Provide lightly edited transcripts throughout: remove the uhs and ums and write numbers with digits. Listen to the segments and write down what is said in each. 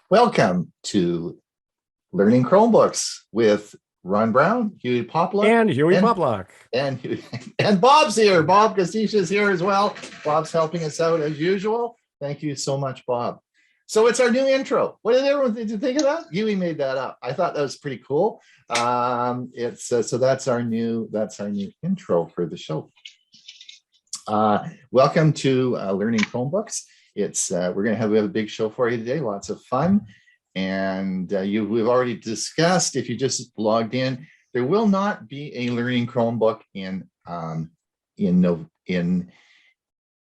Welcome to Learning Chromebooks with Ron Brown, Hewie Poplar, And Hewie Poplock. and Bob's here. Bob Castisha's here as well. Bob's helping us out as usual. Thank you so much, Bob. So it's our new intro. What did everyone did you think of that? Hewie made that up. I thought that was pretty cool. It's so that's our new intro for the show. Welcome to Learning Chromebooks. It's we have a big show for you today. Lots of fun, and we've already discussed. If you just logged in, there will not be a Learning Chromebook in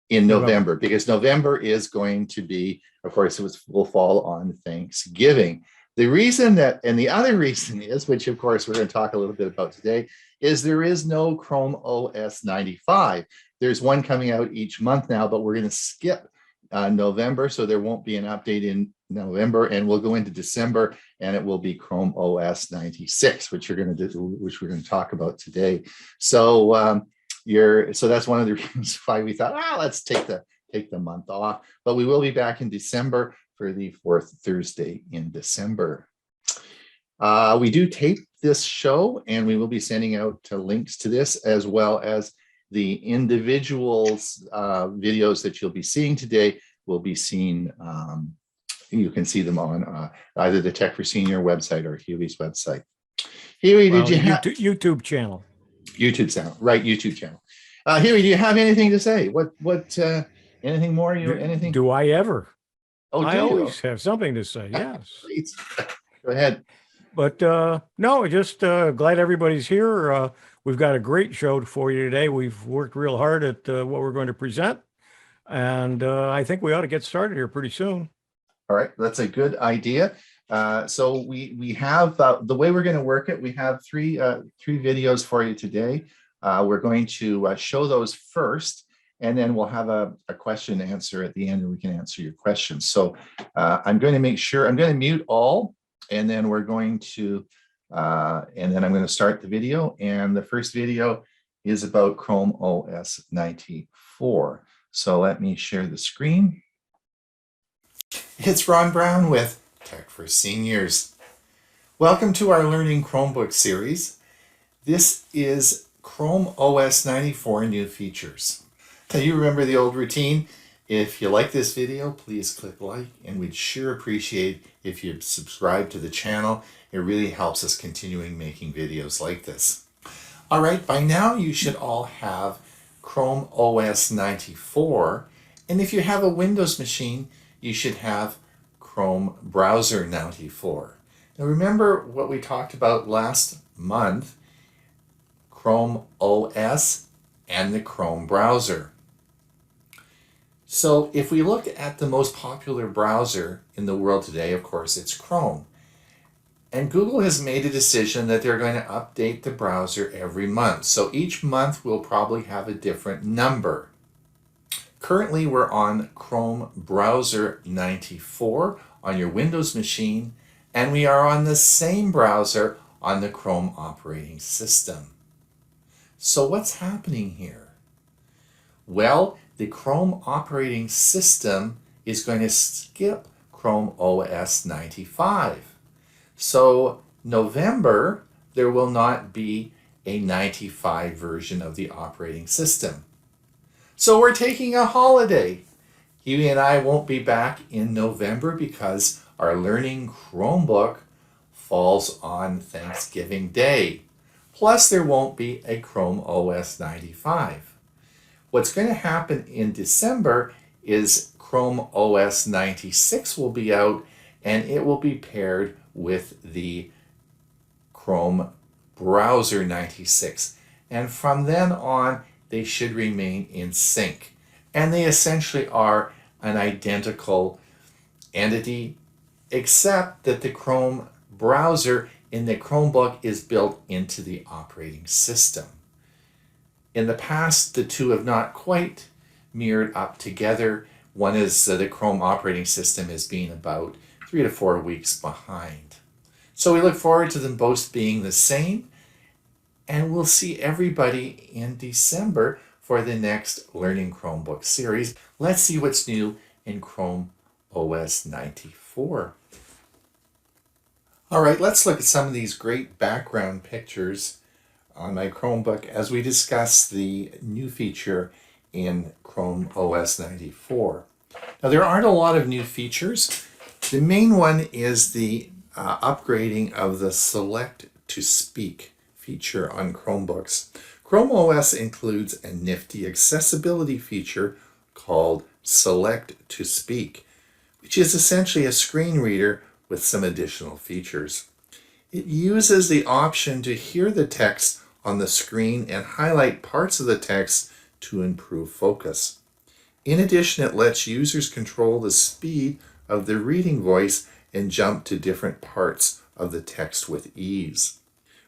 November, because November is going to be, of course, will fall on Thanksgiving. The reason and the other reason is, which of course we're going to talk a little bit about today, is there is no Chrome OS 95. There's one coming out each month now, but we're going to skip November, so there won't be an update in November, and we'll go into December, and it will be Chrome OS 96, which we're going to talk about today. So so that's one of the reasons why we thought, let's take the month off, but we will be back in December for the fourth Thursday in December. We do tape this show, and we will be sending out links to this, as well as the individuals videos that you'll be seeing today will be seen. You can see them on either the Tech for Senior website or Hewie's website. Hewie, did you have YouTube channel? YouTube channel, right? YouTube channel. Hewie, do you have anything to say? What? Anything more? Anything? Do I ever? Oh, I always have something to say. Yes. Go ahead. But no, just glad everybody's here. We've got a great show for you today. We've worked real hard at what we're going to present, and I think we ought to get started here pretty soon. All right, that's a good idea. So we have the way we're going to work it. We have three videos for you today. We're going to show those first, and then we'll have a question and answer at the end, and we can answer your questions. So I'm going to mute all, and then we're going to, and then I'm going to start the video. And the first video is about Chrome OS 94. So let me share the screen. It's Ron Brown with Tech for Seniors. Welcome to our Learning Chromebook series. This is Chrome OS 94 new features. Now, you remember the old routine. If you like this video, please click like, and we'd sure appreciate if you'd subscribe to the channel. It really helps us continuing making videos like this. All right, by now you should all have Chrome OS 94, and if you have a Windows machine, you should have Chrome Browser 94. Now remember what we talked about last month, Chrome OS and the Chrome browser. So if we look at the most popular browser in the world today, of course, it's Chrome. And Google has made a decision that they're going to update the browser every month. So each month we'll probably have a different number. Currently, we're on Chrome Browser 94 on your Windows machine, and we are on the same browser on the Chrome operating system. So what's happening here? Well, the Chrome operating system is going to skip Chrome OS 95. So November, there will not be a 95 version of the operating system. So we're taking a holiday. Hewie and I won't be back in November because our Learning Chromebook falls on Thanksgiving Day. Plus, there won't be a Chrome OS 95. What's going to happen in December is Chrome OS 96 will be out, and it will be paired with the Chrome Browser 96. And from then on, they should remain in sync. And they essentially are an identical entity, except that the Chrome browser in the Chromebook is built into the operating system. In the past, the two have not quite mirrored up together. One is the Chrome operating system is being about 3 to 4 weeks behind. So we look forward to them both being the same, and we'll see everybody in December for the next Learning Chromebook series. Let's see what's new in Chrome OS 94. All right, let's look at some of these great background pictures on my Chromebook as we discuss the new feature in Chrome OS 94. Now, there aren't a lot of new features. The main one is the upgrading of the Select to Speak feature on Chromebooks. Chrome OS includes a nifty accessibility feature called Select to Speak, which is essentially a screen reader with some additional features. It uses the option to hear the text on the screen and highlight parts of the text to improve focus. In addition, it lets users control the speed of the reading voice and jump to different parts of the text with ease.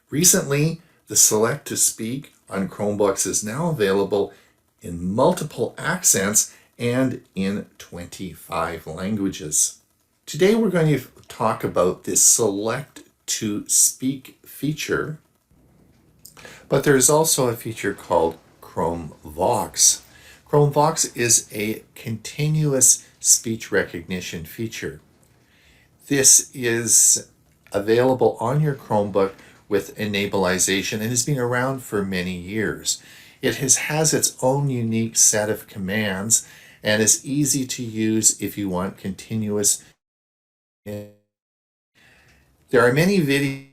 Recently, the Select to Speak on Chromebooks is now available in multiple accents and in 25 languages. Today we're going to talk about this Select to Speak feature, but there's also a feature called Chromevox. Chromevox is a continuous speech recognition feature. This is available on your Chromebook with enableization and has been around for many years. It has its own unique set of commands and is easy to use if you want continuous. There are many videos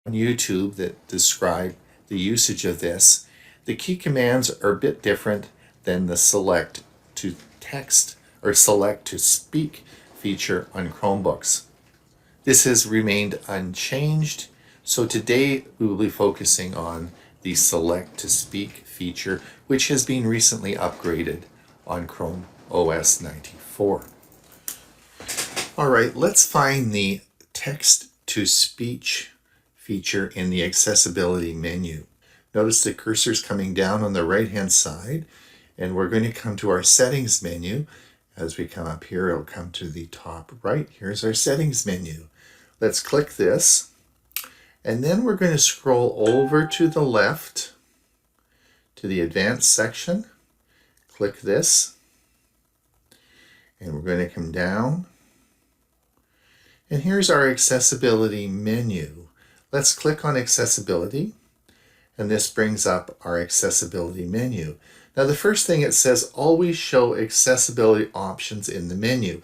on YouTube that describe the usage of this. The key commands are a bit different than the Select to Text or Select to Speak feature on Chromebooks. This has remained unchanged, so today we will be focusing on the Select to Speak feature, which has been recently upgraded on Chrome OS 94. All right, let's find the Text to Speech feature in the accessibility menu. Notice the cursor's coming down on the right-hand side, and we're going to come to our settings menu. As we come up here, it'll come to the top right. Here's our settings menu. Let's click this, and then we're going to scroll over to the left to the advanced section. Click this, and we're going to come down. And here's our accessibility menu. Let's click on accessibility, and this brings up our accessibility menu. Now, the first thing it says, always show accessibility options in the menu.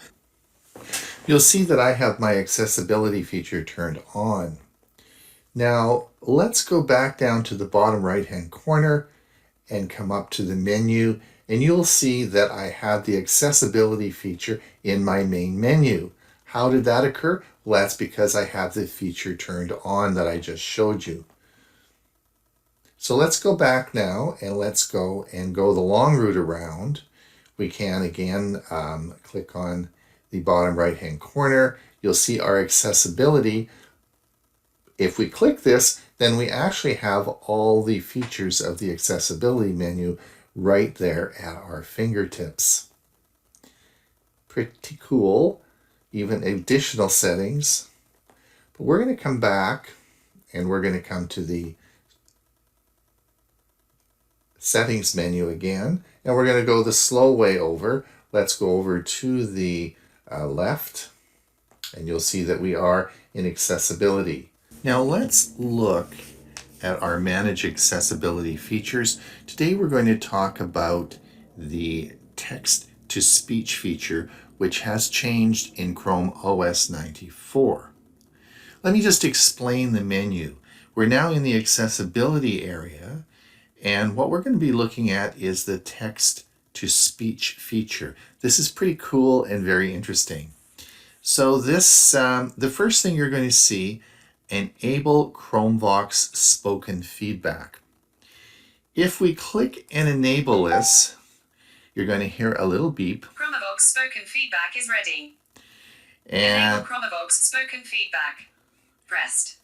You'll see that I have my accessibility feature turned on. Now, let's go back down to the bottom right-hand corner and come up to the menu, and you'll see that I have the accessibility feature in my main menu. How did that occur? Well, that's because I have the feature turned on that I just showed you. So let's go back now and let's go the long route around. We can again click on the bottom right hand corner. You'll see our accessibility. If we click this, then we actually have all the features of the accessibility menu right there at our fingertips. Pretty cool. Even additional settings. But we're going to come back and we're going to come to the settings menu again, and we're going to go the slow way over. Let's go over to the left, and you'll see that we are in accessibility. Now let's look at our manage accessibility features. Today we're going to talk about the text to speech feature, which has changed in Chrome OS 94. Let me just explain the menu. We're now in the accessibility area, and what we're going to be looking at is the text to speech feature. This is pretty cool and very interesting. So this, the first thing you're going to see, enable Chromevox spoken feedback. If we click and enable this, you're going to hear a little beep. Chromebook spoken feedback is ready. And Enable Chromebook spoken feedback. Pressed.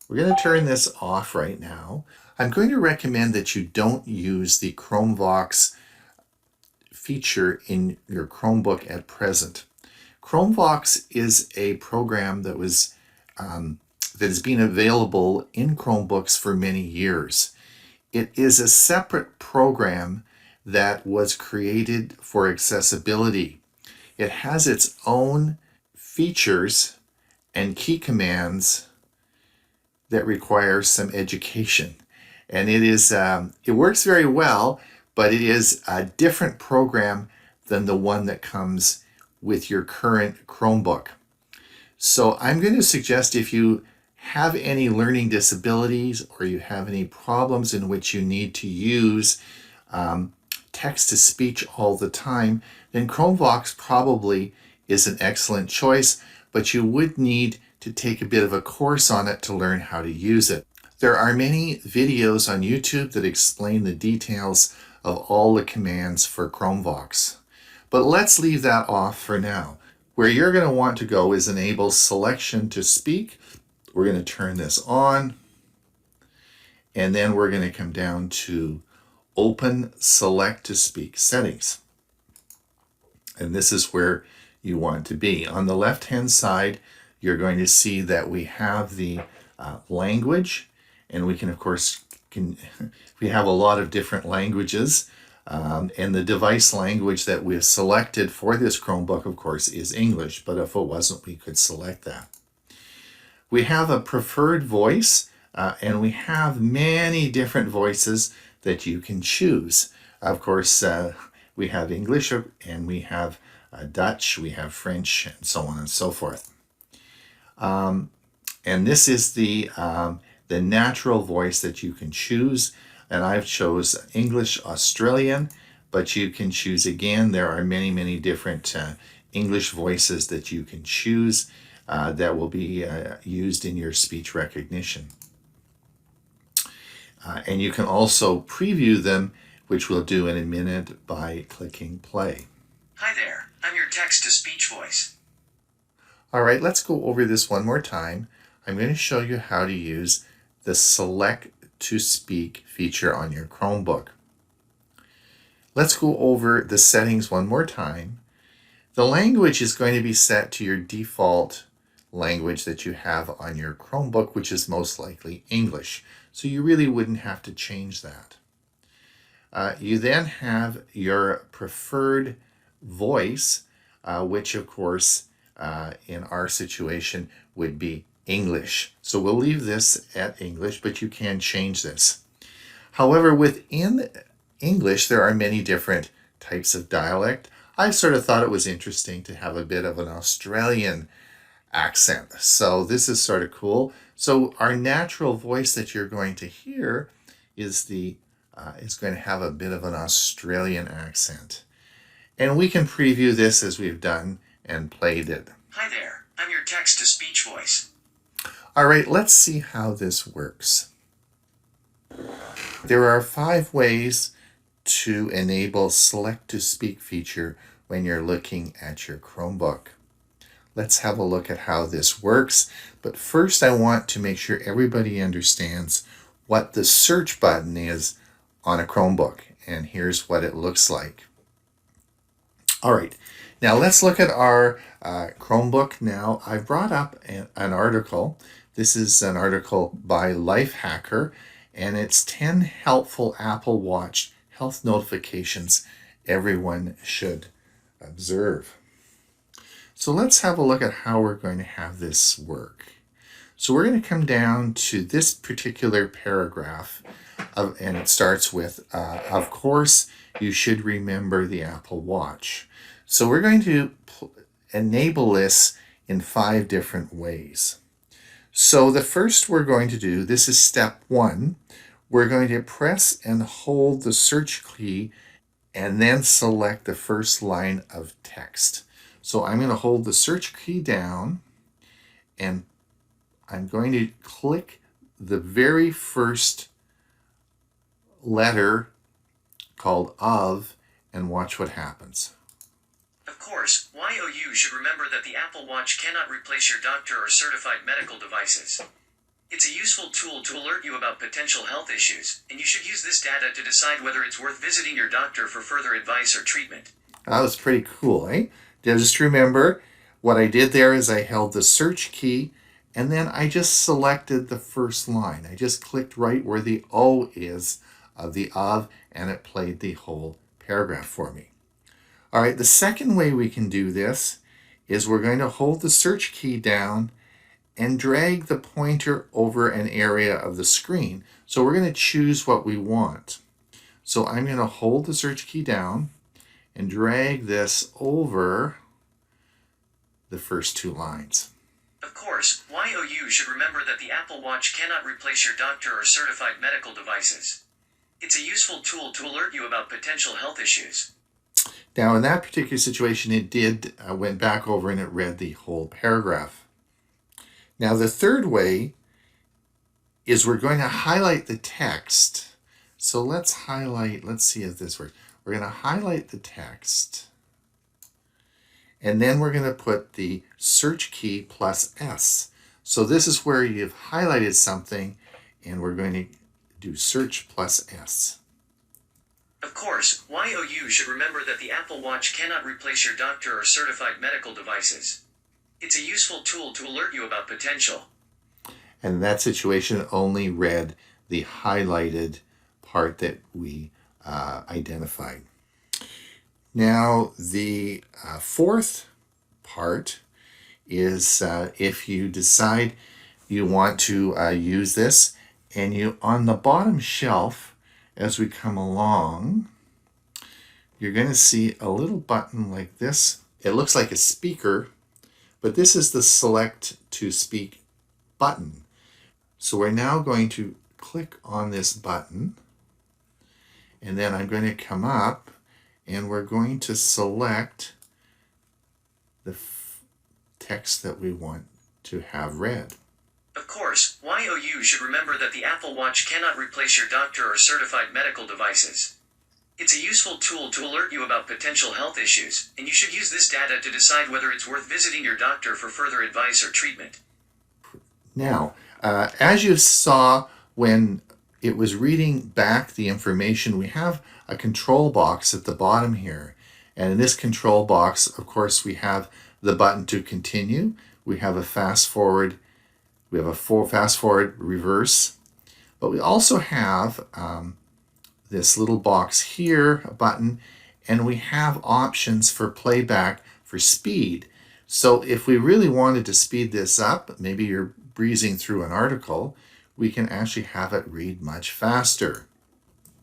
we're going to turn this off right now. I'm going to recommend that you don't use the Chromevox feature in your Chromebook at present. Chromevox is a program that has been available in Chromebooks for many years. It is a separate program that was created for accessibility. It has its own features and key commands that require some education. And it works very well, but it is a different program than the one that comes with your current Chromebook. So I'm going to suggest, if you have any learning disabilities or you have any problems in which you need to use text-to-speech all the time, then Chromebook probably is an excellent choice, but you would need to take a bit of a course on it to learn how to use it. There are many videos on YouTube that explain the details of all the commands for Chromebooks. But let's leave that off for now. Where you're going to want to go is enable selection to speak. We're going to turn this on, and then we're going to come down to open select to speak settings. And this is where you want to be. On the left hand side, you're going to see that we have the language, and we can, of course, we have a lot of different languages. And the device language that we've selected for this Chromebook, of course, is English, but if it wasn't, we could select that. We have a preferred voice, and we have many different voices that you can choose. Of course, we have English, and we have Dutch, we have French, and so on and so forth. And this is the natural voice that you can choose. And I've chose English Australian, but you can choose again. There are many, many different English voices that you can choose that will be used in your speech recognition. And you can also preview them, which we'll do in a minute by clicking play. Hi there, I'm your text-to-speech voice. All right, let's go over this one more time. I'm going to show you how to use the select to speak feature on your Chromebook. Let's go over the settings one more time. The language is going to be set to your default language that you have on your Chromebook, which is most likely English. So you really wouldn't have to change that. You then have your preferred voice, which of course in our situation would be English. So we'll leave this at English, but you can change this. However, within English, there are many different types of dialect. I sort of thought it was interesting to have a bit of an Australian accent. So this is sort of cool. So our natural voice that you're going to hear is going to have a bit of an Australian accent. And we can preview this as we've done and played it. Hi there, I'm your text-to-speech voice. All right, let's see how this works. There are 5 ways to enable select to speak feature when you're looking at your Chromebook. Let's have a look at how this works. But first, I want to make sure everybody understands what the search button is on a Chromebook. And here's what it looks like. All right, now let's look at our Chromebook. Now, I've brought up an article. This is an article by Lifehacker, and it's 10 helpful Apple Watch health notifications everyone should observe. So let's have a look at how we're going to have this work. So we're going to come down to this particular paragraph, and it starts with, of course, you should remember the Apple Watch. So we're going to enable this in 5 different ways. So the first we're going to do, this is step 1, we're going to press and hold the search key and then select the first line of text. So I'm going to hold the search key down and I'm going to click the very first letter called of and watch what happens. Of course, YOU should remember that the Apple Watch cannot replace your doctor or certified medical devices. It's a useful tool to alert you about potential health issues, and you should use this data to decide whether it's worth visiting your doctor for further advice or treatment. That was pretty cool, eh? Just remember, what I did there is I held the search key, and then I just selected the first line. I just clicked right where the O is of the of, and it played the whole paragraph for me. All right, the second way we can do this is we're going to hold the search key down and drag the pointer over an area of the screen. So we're going to choose what we want. So I'm going to hold the search key down and drag this over the first 2 lines. Of course, YOU should remember that the Apple Watch cannot replace your doctor or certified medical devices. It's a useful tool to alert you about potential health issues. Now, in that particular situation, it did went back over and it read the whole paragraph. Now, the third way is we're going to highlight the text. So let's see if this works. We're going to highlight the text, and then we're going to put the search key plus S. So this is where you've highlighted something, and we're going to do search plus S. Of course, YOU should remember that the Apple Watch cannot replace your doctor or certified medical devices. It's a useful tool to alert you about potential. And in that situation, it only read the highlighted part that we identified. Now, the fourth part is if you decide you want to use this, and you on the bottom shelf, as we come along, you're going to see a little button like this. It looks like a speaker, but this is the select to speak button. So we're now going to click on this button, and then I'm going to come up and we're going to select the text that we want to have read. Of course, YOU should remember that the Apple Watch cannot replace your doctor or certified medical devices. It's a useful tool to alert you about potential health issues, and you should use this data to decide whether it's worth visiting your doctor for further advice or treatment. Now, as you saw when it was reading back the information, we have a control box at the bottom here. And in this control box, of course, we have the button to continue. We have a fast forward. We have a full fast forward reverse. But we also have this little box here, a button, and we have options for playback for speed. So if we really wanted to speed this up, maybe you're breezing through an article, we can actually have it read much faster.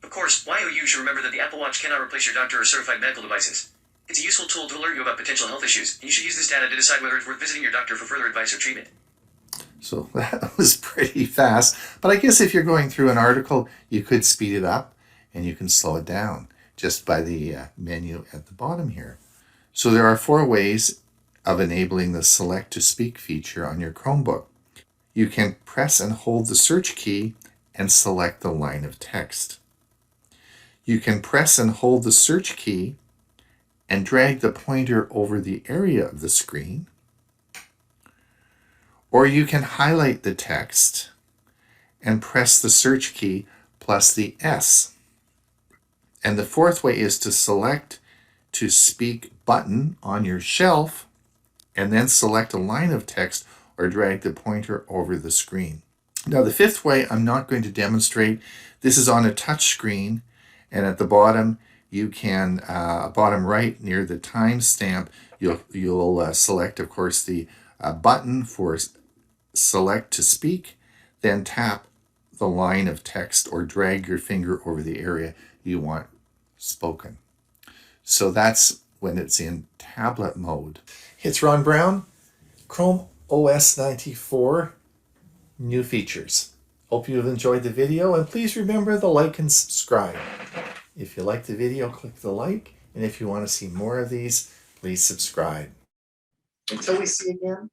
Of course, YOU should remember that the Apple Watch cannot replace your doctor or certified medical devices. It's a useful tool to alert you about potential health issues, and you should use this data to decide whether it's worth visiting your doctor for further advice or treatment. So that was pretty fast. But I guess if you're going through an article, you could speed it up and you can slow it down just by the menu at the bottom here. So there are 4 ways of enabling the select to speak feature on your Chromebook. You can press and hold the search key and select the line of text. You can press and hold the search key and drag the pointer over the area of the screen. Or you can highlight the text and press the search key plus the S. And the 4th way is to select to speak button on your shelf and then select a line of text or drag the pointer over the screen. Now the 5th way I'm not going to demonstrate. This is on a touch screen, and at the bottom you can, bottom right near the timestamp, you'll select, of course, the button for select to speak, then tap the line of text or drag your finger over the area you want spoken. So that's when it's in tablet mode. It's Ron Brown, Chrome OS 94, new features. Hope you have enjoyed the video, and please remember to like and subscribe. If you like the video, click the like, and if you want to see more of these, please subscribe. Until we see you again,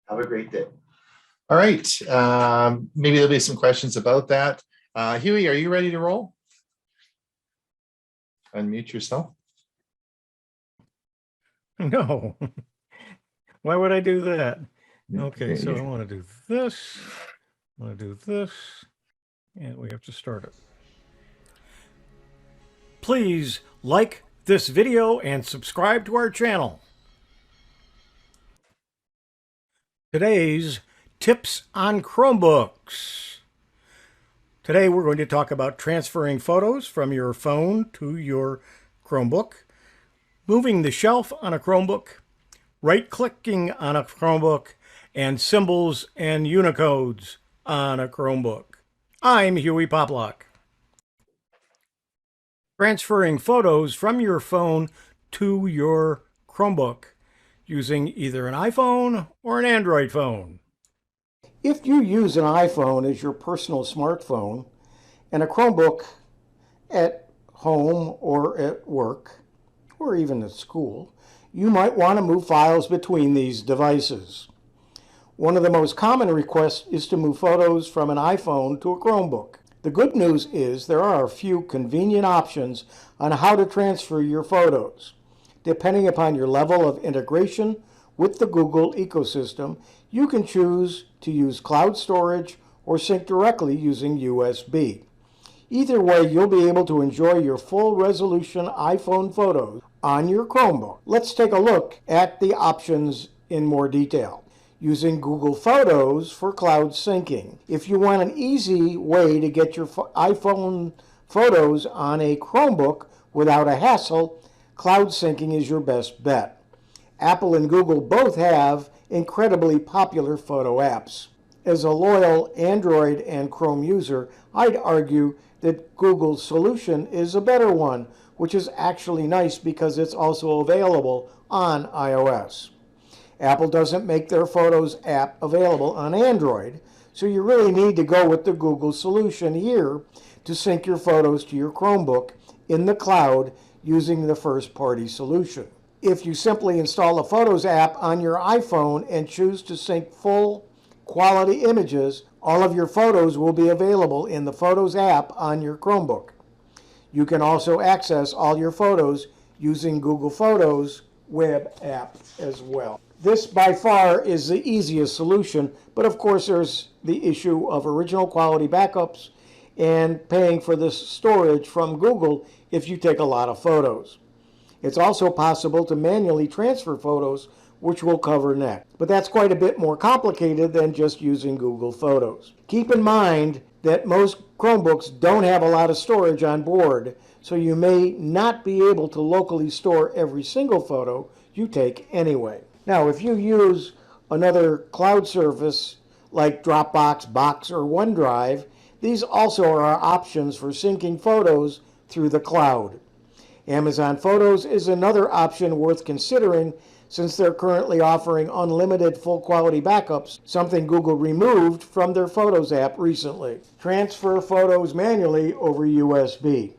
have a great day. All right, maybe there'll be some questions about that. Hewie, are you ready to roll? Unmute yourself. No. Why would I do that? Okay, so I want to do this. I want to do this. And we have to start it. Please like this video and subscribe to our channel. Today's tips on Chromebooks. Today we're going to talk about transferring photos from your phone to your Chromebook, moving the shelf on a Chromebook, right-clicking on a Chromebook, and symbols and Unicodes on a Chromebook. I'm Hewie Poplock. Transferring photos from your phone to your Chromebook using either an iPhone or an Android phone. If you use an iPhone as your personal smartphone and a Chromebook at home or at work or even at school, you might want to move files between these devices. One of the most common requests is to move photos from an iPhone to a Chromebook. The good news is there are a few convenient options on how to transfer your photos. Depending upon your level of integration with the Google ecosystem, you can choose to use cloud storage or sync directly using USB. Either way, you'll be able to enjoy your full resolution iPhone photos on your Chromebook. Let's take a look at the options in more detail. Using Google Photos for cloud syncing. If you want an easy way to get your iPhone photos on a Chromebook without a hassle, cloud syncing is your best bet. Apple and Google both have incredibly popular photo apps. As a loyal Android and Chrome user, I'd argue that Google's solution is a better one, which is actually nice because it's also available on iOS. Apple doesn't make their Photos app available on Android, so you really need to go with the Google solution here to sync your photos to your Chromebook in the cloud using the first-party solution. If you simply install the Photos app on your iPhone and choose to sync full quality images, all of your photos will be available in the Photos app on your Chromebook. You can also access all your photos using Google Photos web app as well. This by far is the easiest solution, but of course there's the issue of original quality backups and paying for this storage from Google if you take a lot of photos. It's also possible to manually transfer photos, which we'll cover next. But that's quite a bit more complicated than just using Google Photos. Keep in mind that most Chromebooks don't have a lot of storage on board, so you may not be able to locally store every single photo you take anyway. Now, if you use another cloud service like Dropbox, Box, or OneDrive, these also are options for syncing photos through the cloud. Amazon Photos is another option worth considering since they're currently offering unlimited full-quality backups, something Google removed from their Photos app recently. Transfer photos manually over USB.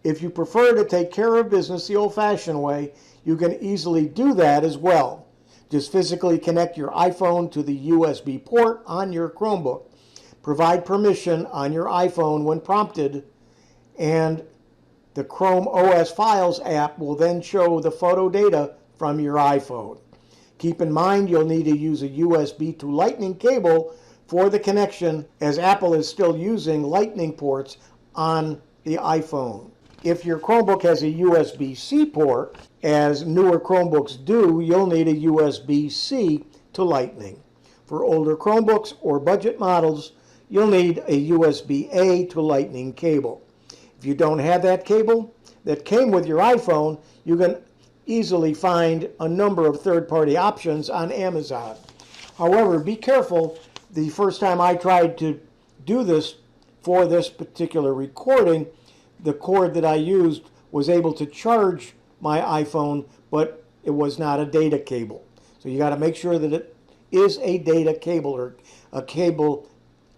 If you prefer to take care of business the old-fashioned way, you can easily do that as well. Just physically connect your iPhone to the USB port on your Chromebook. Provide permission on your iPhone when prompted, and the Chrome OS Files app will then show the photo data from your iPhone. Keep in mind you'll need to use a USB to Lightning cable for the connection, as Apple is still using Lightning ports on the iPhone. If your Chromebook has a USB-C port, as newer Chromebooks do, you'll need a USB-C to Lightning. For older Chromebooks or budget models, you'll need a USB-A to Lightning cable. If you don't have that cable that came with your iPhone, you can easily find a number of third-party options on Amazon. However, be careful. The first time I tried to do this for this particular recording, the cord that I used was able to charge my iPhone, but it was not a data cable. So you got to make sure that it is a data cable or a cable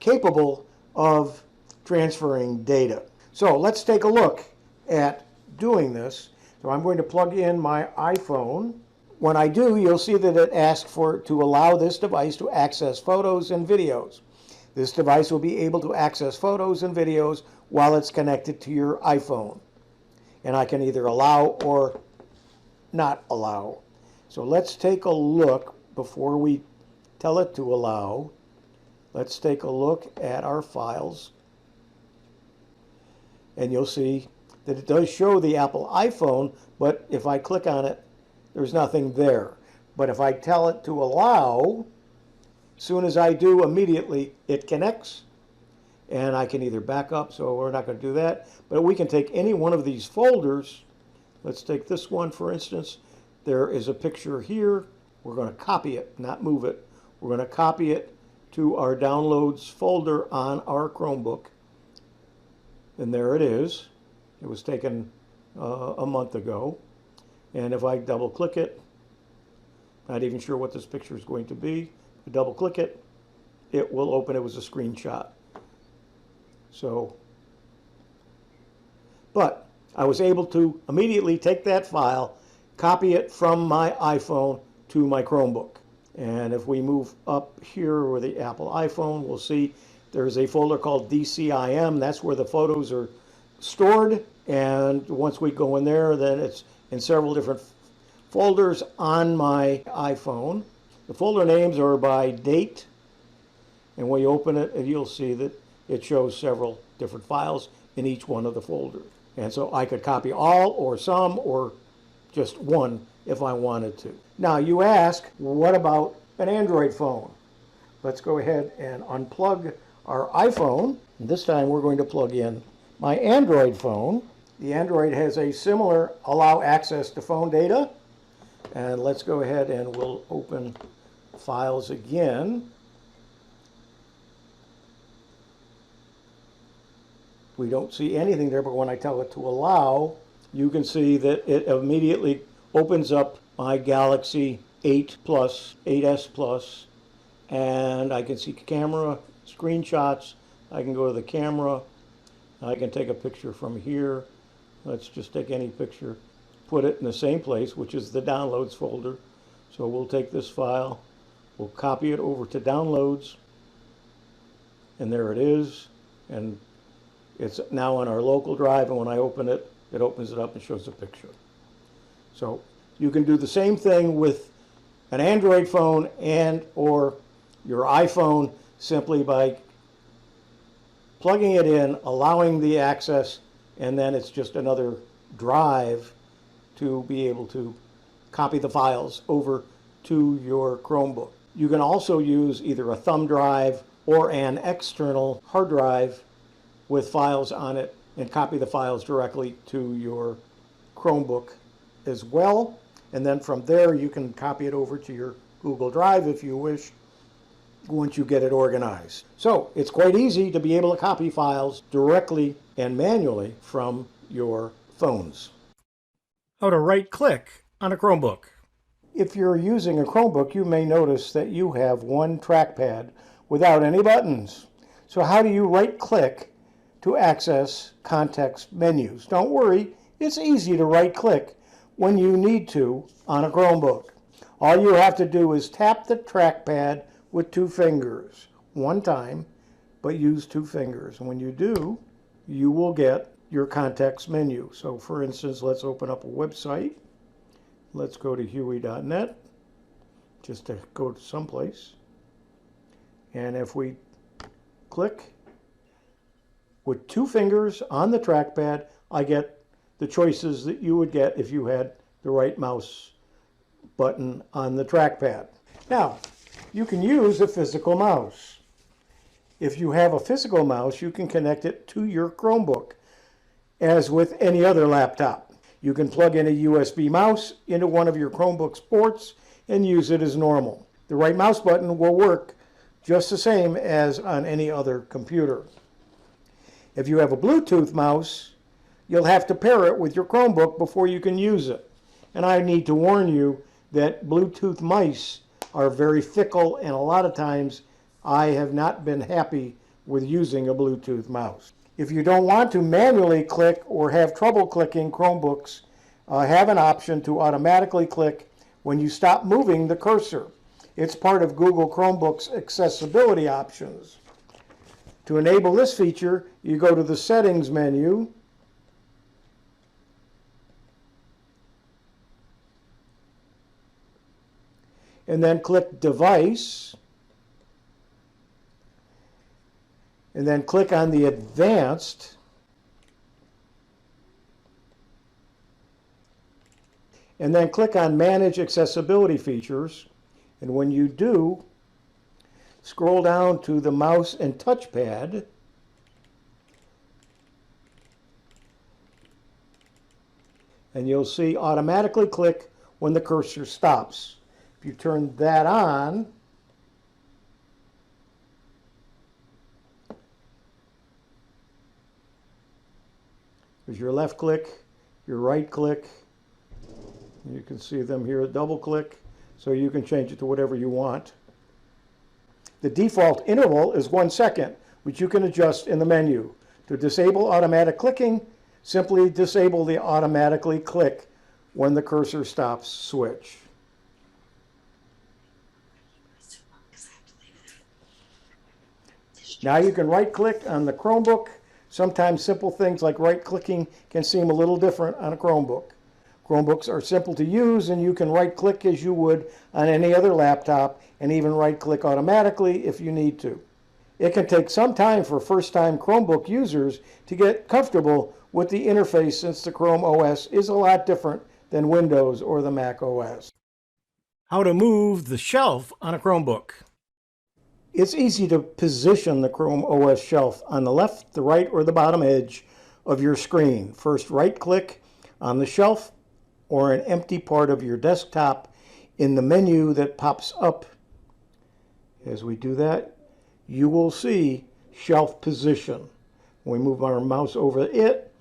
capable of transferring data. So let's take a look at doing this. So I'm going to plug in my iPhone. When I do, you'll see that it asks to allow this device to access photos and videos. This device will be able to access photos and videos while it's connected to your iPhone. And I can either allow or not allow. So let's take a look before we tell it to allow. Let's take a look at our files. And you'll see that it does show the Apple iPhone, but if I click on it, there's nothing there. But if I tell it to allow, as soon as I do, immediately it connects. And I can either back up, so we're not going to do that. But we can take any one of these folders. Let's take this one, for instance. There is a picture here. We're going to copy it, not move it. We're going to copy it to our downloads folder on our Chromebook. And there it is. It was taken a month ago. And if I double click it, not even sure what this picture is going to be, I double click it, it will open. It was a screenshot. So, but I was able to immediately take that file, copy it from my iPhone to my Chromebook. And if we move up here with the Apple iPhone, we'll see there's a folder called DCIM. That's where the photos are stored. And once we go in there, then it's in several different folders on my iPhone. The folder names are by date. And when you open it, you'll see that it shows several different files in each one of the folders. And so I could copy all or some or just one if I wanted to. Now you ask, what about an Android phone? Let's go ahead and unplug our iPhone. This time we're going to plug in my Android phone. The Android has a similar allow access to phone data. And let's go ahead and we'll open files again. We don't see anything there, but when I tell it to allow, you can see that it immediately opens up my Galaxy 8 Plus, 8S Plus, and I can see camera, screenshots. I can go to the camera. I can take a picture from here. Let's just take any picture, put it in the same place, which is the downloads folder. So we'll take this file, we'll copy it over to downloads, and there it is. And it's now on our local drive, and when I open it, it opens it up and shows a picture. So you can do the same thing with an Android phone and or your iPhone simply by plugging it in, allowing the access, and then it's just another drive to be able to copy the files over to your Chromebook. You can also use either a thumb drive or an external hard drive with files on it and copy the files directly to your Chromebook as well. And then from there you can copy it over to your Google Drive if you wish once you get it organized. So it's quite easy to be able to copy files directly and manually from your phones. How to right click on a Chromebook. If you're using a Chromebook, you may notice that you have one trackpad without any buttons. So how do you right click to access context menus? Don't worry, it's easy to right click when you need to on a Chromebook. All you have to do is tap the trackpad with 2 fingers, one time, but use 2 fingers. And when you do, you will get your context menu. So for instance, let's open up a website. Let's go to hewie.net, just to go to someplace. And if we click with 2 fingers on the trackpad, I get the choices that you would get if you had the right mouse button on the trackpad. Now, you can use a physical mouse. If you have a physical mouse, you can connect it to your Chromebook, as with any other laptop. You can plug in a USB mouse into one of your Chromebook's ports and use it as normal. The right mouse button will work just the same as on any other computer. If you have a Bluetooth mouse, you'll have to pair it with your Chromebook before you can use it. And I need to warn you that Bluetooth mice are very fickle, and a lot of times I have not been happy with using a Bluetooth mouse. If you don't want to manually click or have trouble clicking, Chromebooks have an option to automatically click when you stop moving the cursor. It's part of Google Chromebook's accessibility options. To enable this feature, you go to the Settings menu, and then click Device, and then click on the Advanced, and then click on Manage Accessibility Features, and when you do, scroll down to the mouse and touchpad, and you'll see automatically click when the cursor stops. If you turn that on, There's your left click, your right click. You can see them here, double click, so you can change it to whatever you want. The default interval is 1 second, which you can adjust in the menu. To disable automatic clicking, simply disable the automatically click when the cursor stops switch. Now you can right click on the Chromebook. Sometimes simple things like right clicking can seem a little different on a Chromebook. Chromebooks are simple to use, and you can right click as you would on any other laptop and even right click automatically if you need to. It can take some time for first-time Chromebook users to get comfortable with the interface, since the Chrome OS is a lot different than Windows or the Mac OS. How to move the shelf on a Chromebook. It's easy to position the Chrome OS shelf on the left, the right, or the bottom edge of your screen. First, right-click on the shelf or an empty part of your desktop in the menu that pops up. As we do that, you will see shelf position. When we move our mouse over it,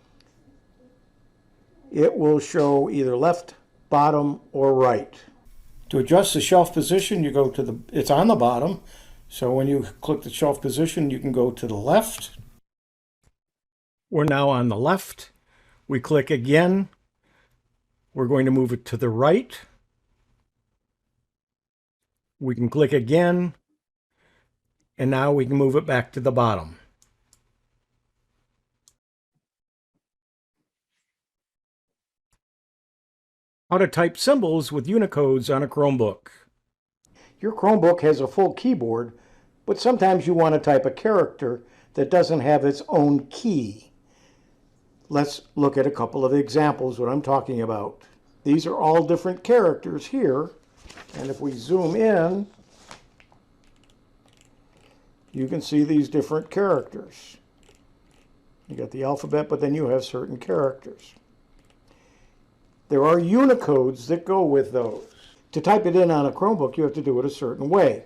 it will show either left, bottom, or right. To adjust the shelf position, you go to it's on the bottom. So when you click the shelf position, you can go to the left. We're now on the left. We click again. We're going to move it to the right. We can click again. And now we can move it back to the bottom. How to type symbols with Unicodes on a Chromebook. Your Chromebook has a full keyboard, but sometimes you want to type a character that doesn't have its own key. Let's look at a couple of examples what I'm talking about. These are all different characters here, and if we zoom in, you can see these different characters. You got the alphabet, but then you have certain characters. There are Unicodes that go with those. To type it in on a Chromebook, you have to do it a certain way.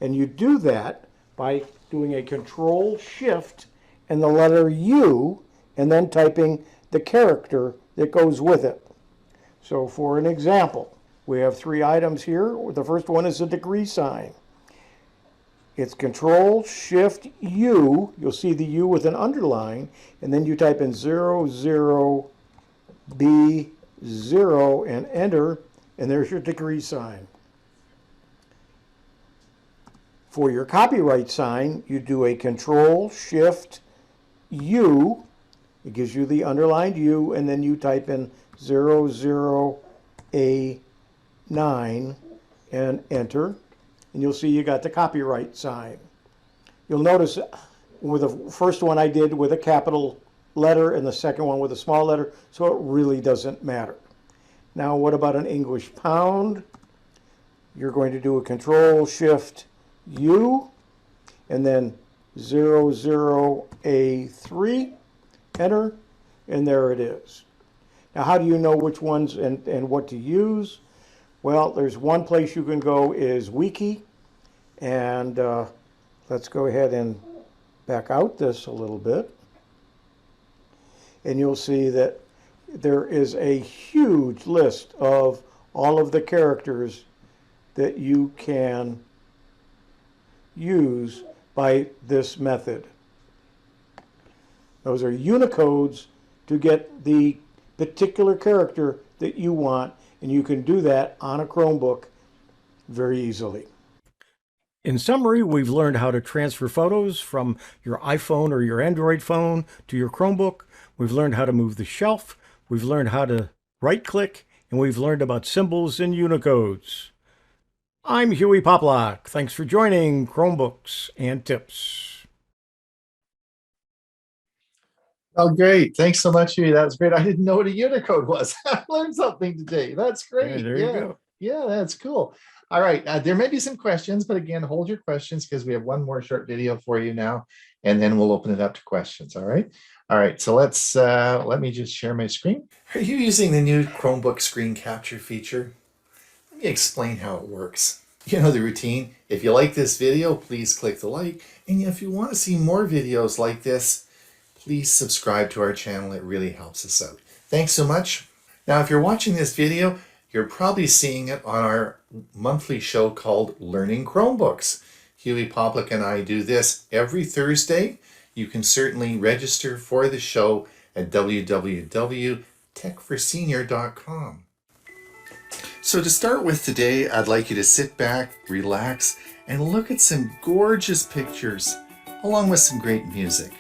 And you do that by doing a Control-Shift and the letter U, and then typing the character that goes with it. So for an example, we have 3 items here. The first one is a degree sign. It's Control-Shift-U. You'll see the U with an underline, and then you type in 00B0 and enter, and there's your degree sign. For your copyright sign, you do a Control-Shift-U. It gives you the underlined U, and then you type in 00A9 and enter. And you'll see you got the copyright sign. You'll notice with the first one I did with a capital letter and the second one with a small letter, so it really doesn't matter. Now, what about an English pound? You're going to do a Control-Shift-U, and then 00A3, enter, and there it is. Now, how do you know which ones and what to use? Well, there's one place you can go is Wiki, and let's go ahead and back out this a little bit. And you'll see that there is a huge list of all of the characters that you can use by this method. Those are Unicodes to get the particular character that you want, and you can do that on a Chromebook very easily. In summary, we've learned how to transfer photos from your iPhone or your Android phone to your Chromebook. We've learned how to move the shelf. We've learned how to right-click, and we've learned about symbols and Unicodes. I'm Hewie Poplock. Thanks for joining Chromebooks and Tips. Oh, great. Thanks so much, Huey. That was great. I didn't know what a Unicode was. I learned something today. That's great. Yeah, there you go. Yeah, that's cool. All right. There may be some questions, but again, hold your questions because we have one more short video for you now, and then we'll open it up to questions. All right. All right. So let me just share my screen. Are you using the new Chromebook screen capture feature? Let me explain how it works. You know the routine. If you like this video, please click the like. And if you want to see more videos like this, please subscribe to our channel. It really helps us out. Thanks so much. Now, if you're watching this video, you're probably seeing it on our monthly show called Learning Chromebooks. Hewie Poplick and I do this every Thursday. You can certainly register for the show at www.techforsenior.com. So to start with today, I'd like you to sit back, relax, and look at some gorgeous pictures, along with some great music.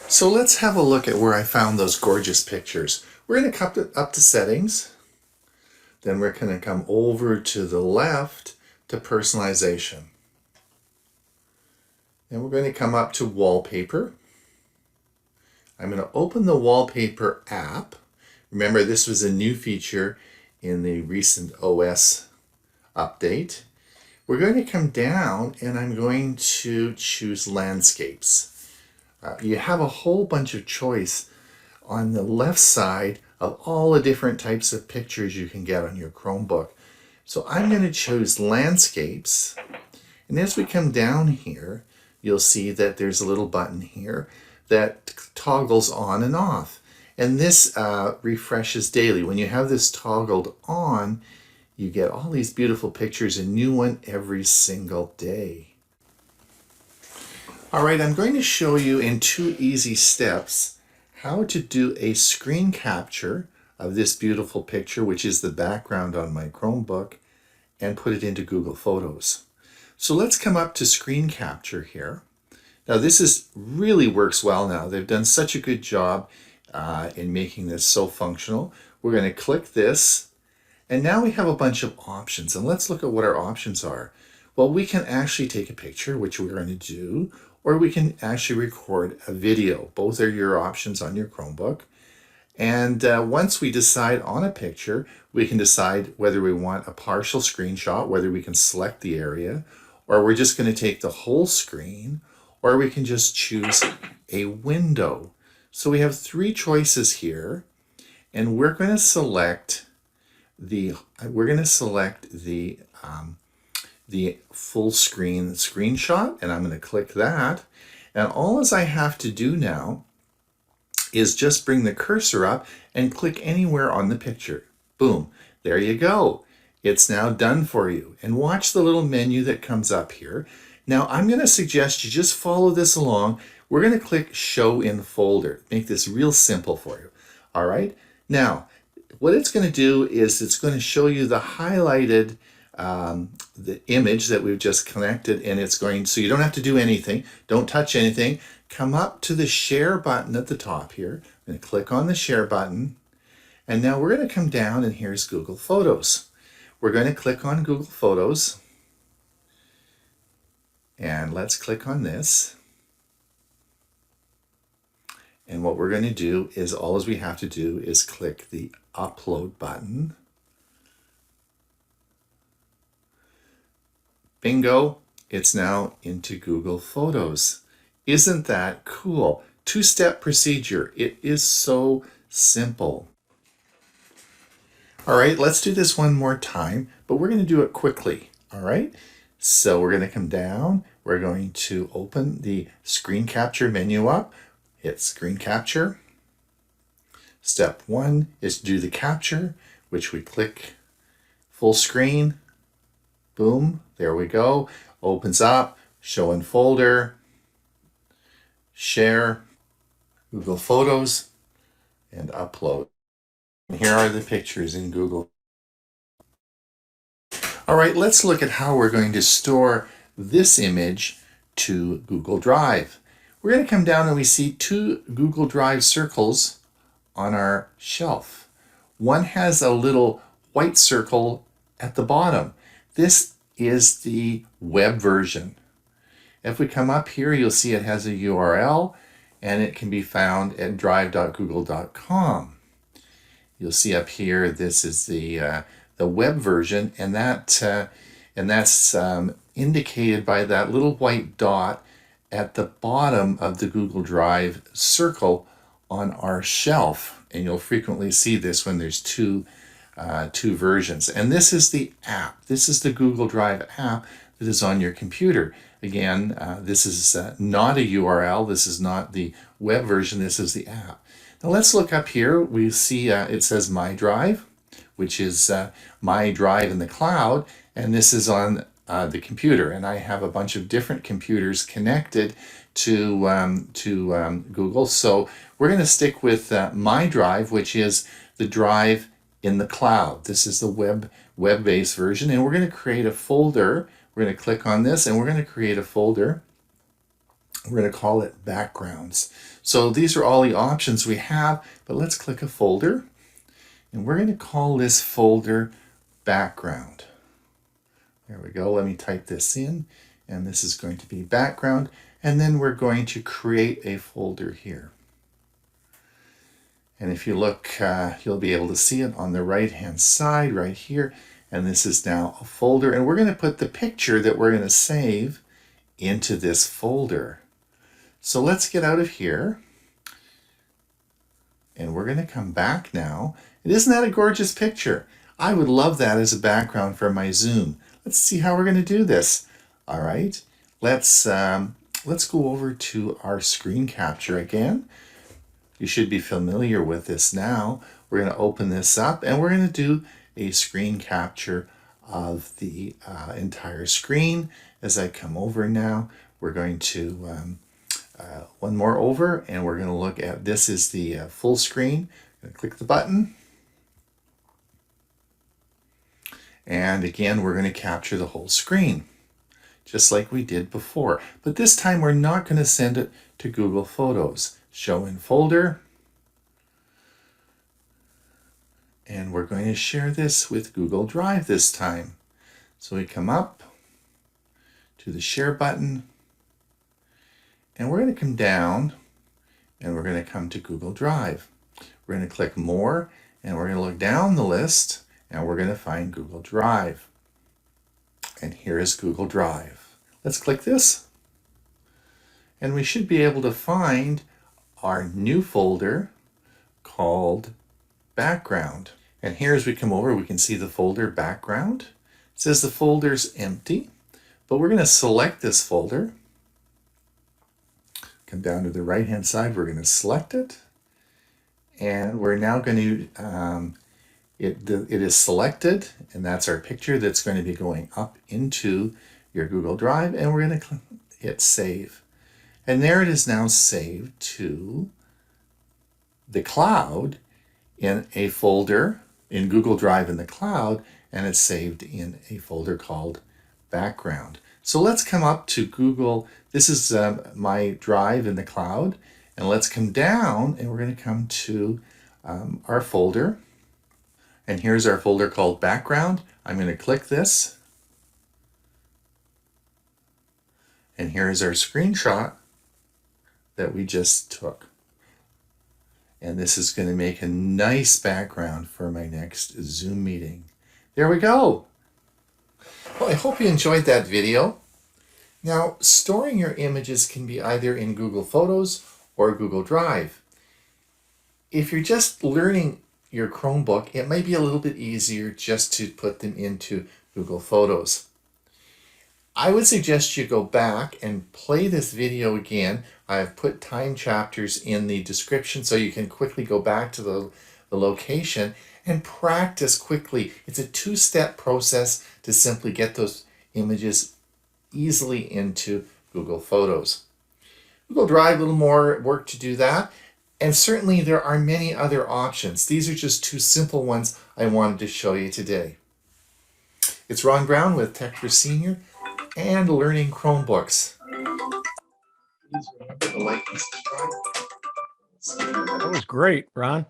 So let's have a look at where I found those gorgeous pictures. We're going to come up to settings. Then we're going to come over to the left to personalization. And we're going to come up to wallpaper. I'm going to open the wallpaper app. Remember, this was a new feature in the recent OS update. We're going to come down and I'm going to choose landscapes. You have a whole bunch of choice on the left side of all the different types of pictures you can get on your Chromebook. So I'm going to choose landscapes. And as we come down here, you'll see that there's a little button here that toggles on and off. And this refreshes daily. When you have this toggled on, you get all these beautiful pictures, a new one every single day. All right, I'm going to show you in 2 easy steps how to do a screen capture of this beautiful picture, which is the background on my Chromebook, and put it into Google Photos. So let's come up to screen capture here. Now this really works well now. They've done such a good job in making this so functional. We're going to click this, and now we have a bunch of options. And let's look at what our options are. Well, we can actually take a picture, which we're going to do, or we can actually record a video. Both are your options on your Chromebook. And once we decide on a picture, we can decide whether we want a partial screenshot, whether we can select the area, or we're just going to take the whole screen, or we can just choose a window. So we have 3 choices here, and we're going to select the full screen screenshot, and I'm going to click that. And all as I have to do now is just bring the cursor up and click anywhere on the picture. Boom, there you go. It's now done for you. And watch the little menu that comes up here. Now I'm going to suggest you just follow this along. We're going to click Show in Folder. Make this real simple for you. All right. Now, what it's going to do is it's going to show you the highlighted the image that we've just connected, and it's going, so you don't have to do anything, don't touch anything. Come up to the share button at the top here. I'm going to click on the share button, and now we're going to come down, and here's Google Photos. We're going to click on Google Photos, and let's click on this. And what we're going to do is all we have to do is click the upload button. Bingo, it's now into Google Photos. Isn't that cool? 2-step procedure. It is so simple. All right, let's do this one more time, but we're going to do it quickly. All right, so we're going to come down. We're going to open the screen capture menu up. Hit screen capture. Step 1 is to do the capture, which we click full screen. Boom, there we go. Opens up, show in folder, share, Google Photos, and upload. And here are the pictures in Google. All right, let's look at how we're going to store this image to Google Drive. We're going to come down and we see two Google Drive circles on our shelf. One has a little white circle at the bottom. This is the web version. If we come up here, you'll see it has a URL and it can be found at drive.google.com. You'll see up here, this is the web version, and that's indicated by that little white dot at the bottom of the Google Drive circle on our shelf. And you'll frequently see this when there's two versions. And this is the app. This is the Google Drive app that is on your computer. Again, this is not a URL. This is not the web version. This is the app. Now let's look up here. We see it says My Drive, which is my drive in the cloud, and this is on the computer. And I have a bunch of different computers connected to Google. So we're going to stick with My Drive, which is the drive in the cloud. This is the web-based version, and we're going to create a folder. We're going to click on this, and we're going to create a folder. We're going to call it Backgrounds. So these are all the options we have, but let's click a folder, and we're going to call this folder Background. There we go. Let me type this in, and this is going to be Background, and then we're going to create a folder here. And if you look, you'll be able to see it on the right-hand side right here, and this is now a folder, and we're going to put the picture that we're going to save into this folder. So let's get out of here, and we're going to come back now. And isn't that a gorgeous picture? I would love that as a background for my Zoom. Let's see how we're going to do this. All right, let's go over to our screen capture again. You should be familiar with this now. We're going to open this up, and we're going to do a screen capture of the entire screen. As I come over now, we're going to one more over, and we're going to look at, this is the full screen. I'm going to click the button, and again we're going to capture the whole screen just like we did before, but this time we're not going to send it to Google Photos. Show in folder, and we're going to share this with Google Drive this time. So we come up to the share button, and we're going to come down, and we're going to come to Google Drive. We're going to click more, and we're going to look down the list, and we're going to find Google Drive. And here is Google Drive. Let's click this, and we should be able to find our new folder called Background. And here as we come over, we can see the folder Background. It says the folder's empty, but we're going to select this folder. Come down to the right hand side, we're going to select it, and we're now going to it is selected, and that's our picture that's going to be going up into your Google Drive, and we're going to hit save. And there it is now saved to the cloud in a folder in Google Drive in the cloud, and it's saved in a folder called Background. So let's come up to Google. This is my drive in the cloud, and let's come down, and we're going to come to our folder. And here's our folder called Background. I'm going to click this, and here's our screenshot that we just took. And this is going to make a nice background for my next Zoom meeting. There we go. Well, I hope you enjoyed that video. Now, storing your images can be either in Google Photos or Google Drive. If you're just learning your Chromebook, it might be a little bit easier just to put them into Google Photos. I would suggest you go back and play this video again. I've put time chapters in the description so you can quickly go back to the location and practice quickly. It's a two-step process to simply get those images easily into Google Photos. Google Drive, a little more work to do that. And certainly there are many other options. These are just two simple ones I wanted to show you today. It's Ron Brown with Tech for Senior and Learning Chromebooks. Please remember to like and subscribe. That was great, Ron.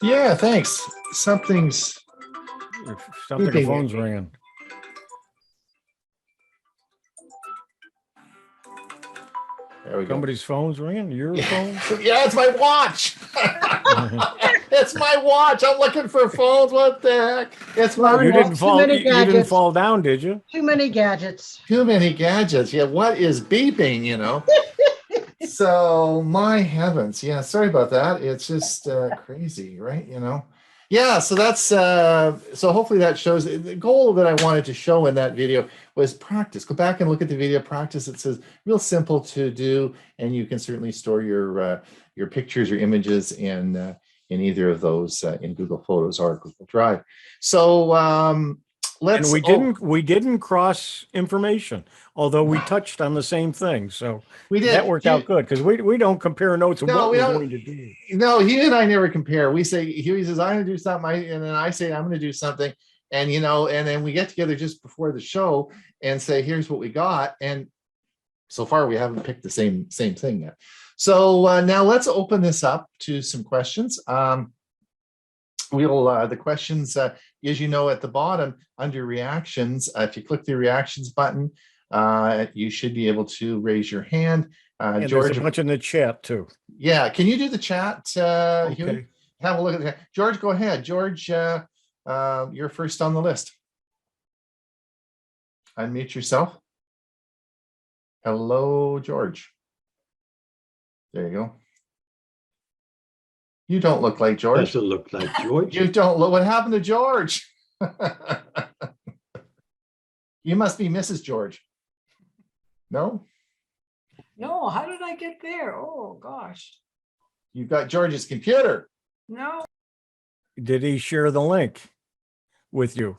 Yeah, thanks. Something's Something, the beeping. phone's ringing. There we go. Somebody's phone's ringing? Your phone? Yeah, it's my watch. It's my watch. I'm looking for phones. What the heck? It's my You watch. didn't fall. You didn't fall down, did you? Too many gadgets. Too many gadgets. Yeah, what is beeping, you know? So, my heavens. Yeah, sorry about that. It's just crazy, right? You know? Yeah, so that's so hopefully that shows the goal that I wanted to show in that video was practice. Go back and look at the video practice. It says real simple to do, and you can certainly store your pictures, your images in either of those in Google Photos or Google Drive. So let's. And we didn't cross information, although we touched on the same thing. So we did. That worked out good because we don't compare notes of what we're don't. going to do. No, he and I never compare. We say Hewie says I'm going to do something, and then I say I'm going to do something, and and then we get together just before the show and say here's what we got, and so far we haven't picked the same thing yet. So now let's open this up to some questions. The questions, as you know, at the bottom under reactions, if you click the reactions button, you should be able to raise your hand. And George, there's a bunch in the chat too. Yeah, can you do the chat? Okay. Hewie? Have a look at that. George, go ahead. George, you're first on the list. Unmute yourself. Hello, George. There you go. You don't look like George. Doesn't look like George. You don't look. What happened to George? You must be Mrs. George. No? No, how did I get there? Oh, gosh. You got George's computer. No. Did he share the link with you?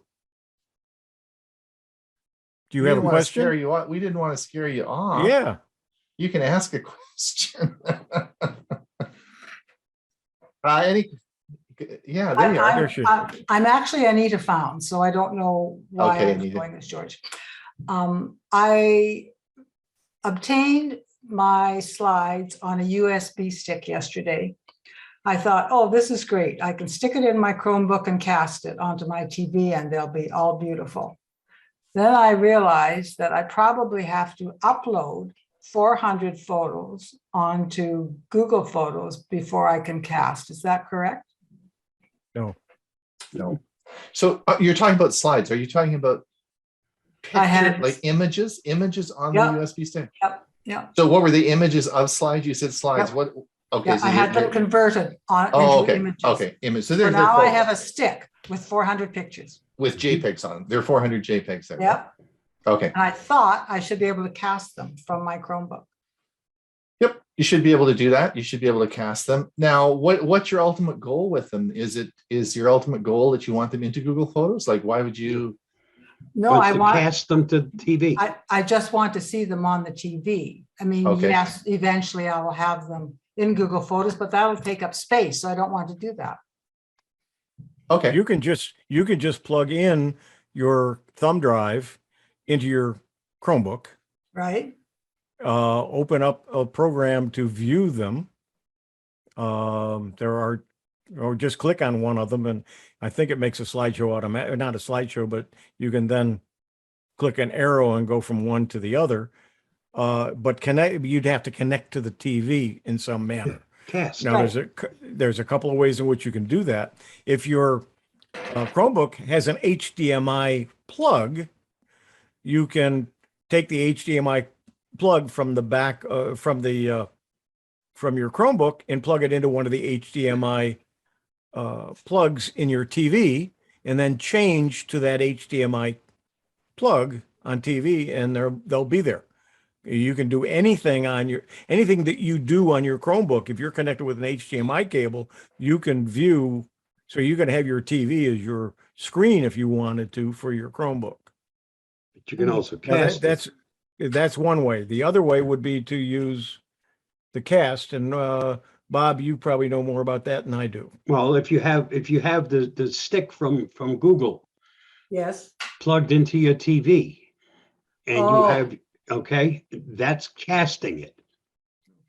Do you have a question? We didn't want to scare you off. Yeah. You can ask a question. Yeah, there you are. I'm actually Anita Found, so I don't know why Okay, I'm Anita. doing this, George. I obtained my slides on a USB stick yesterday. I thought, oh, this is great. I can stick it in my Chromebook and cast it onto my TV and they'll be all beautiful. Then I realized that I probably have to upload 400 photos onto Google Photos before I can cast. Is that correct? No. So you're talking about slides. Are you talking about like images on Yep. the USB stick? Yeah. So what were the images of slides? You said slides. Yep. What? Okay. Yeah, so I had them converted into okay. images. Okay. Image. So So they're now I photos have a stick with 400 pictures. with JPEGs on them. There are 400 JPEGs there. Yep. Okay. And I thought I should be able to cast them from my Chromebook. Yep. You should be able to do that. You should be able to cast them. Now, what's your ultimate goal with them? Is your ultimate goal that you want them into Google Photos? Like, why would you? No, But I to want, cast them to TV. I just want to see them on the TV. I mean, Okay. yes, eventually I will have them in Google Photos, but that'll take up space. So I don't want to do that. Okay. You can just plug in your thumb drive into your Chromebook, Right? open up a program to view them. Or just click on one of them, and I think it makes a slideshow automatic, not a slideshow, but you can then click an arrow and go from one to the other. But you'd have to connect to the TV in some manner. Cast. Now, there's a couple of ways in which you can do that. If your Chromebook has an HDMI plug, you can take the HDMI plug from the back from your Chromebook and plug it into one of the HDMI plugs in your TV, and then change to that HDMI plug on TV, and they'll be there. You can do anything that you do on your Chromebook. If you're connected with an HDMI cable, you can view. So you can have your TV as your screen if you wanted to for your Chromebook. But you can also Now, cast. that's one way. The other way would be to use the cast, and Bob, you probably know more about that than I do. Well, if you have the stick from Google Yes. plugged into your TV and you Oh. have, okay, that's casting it.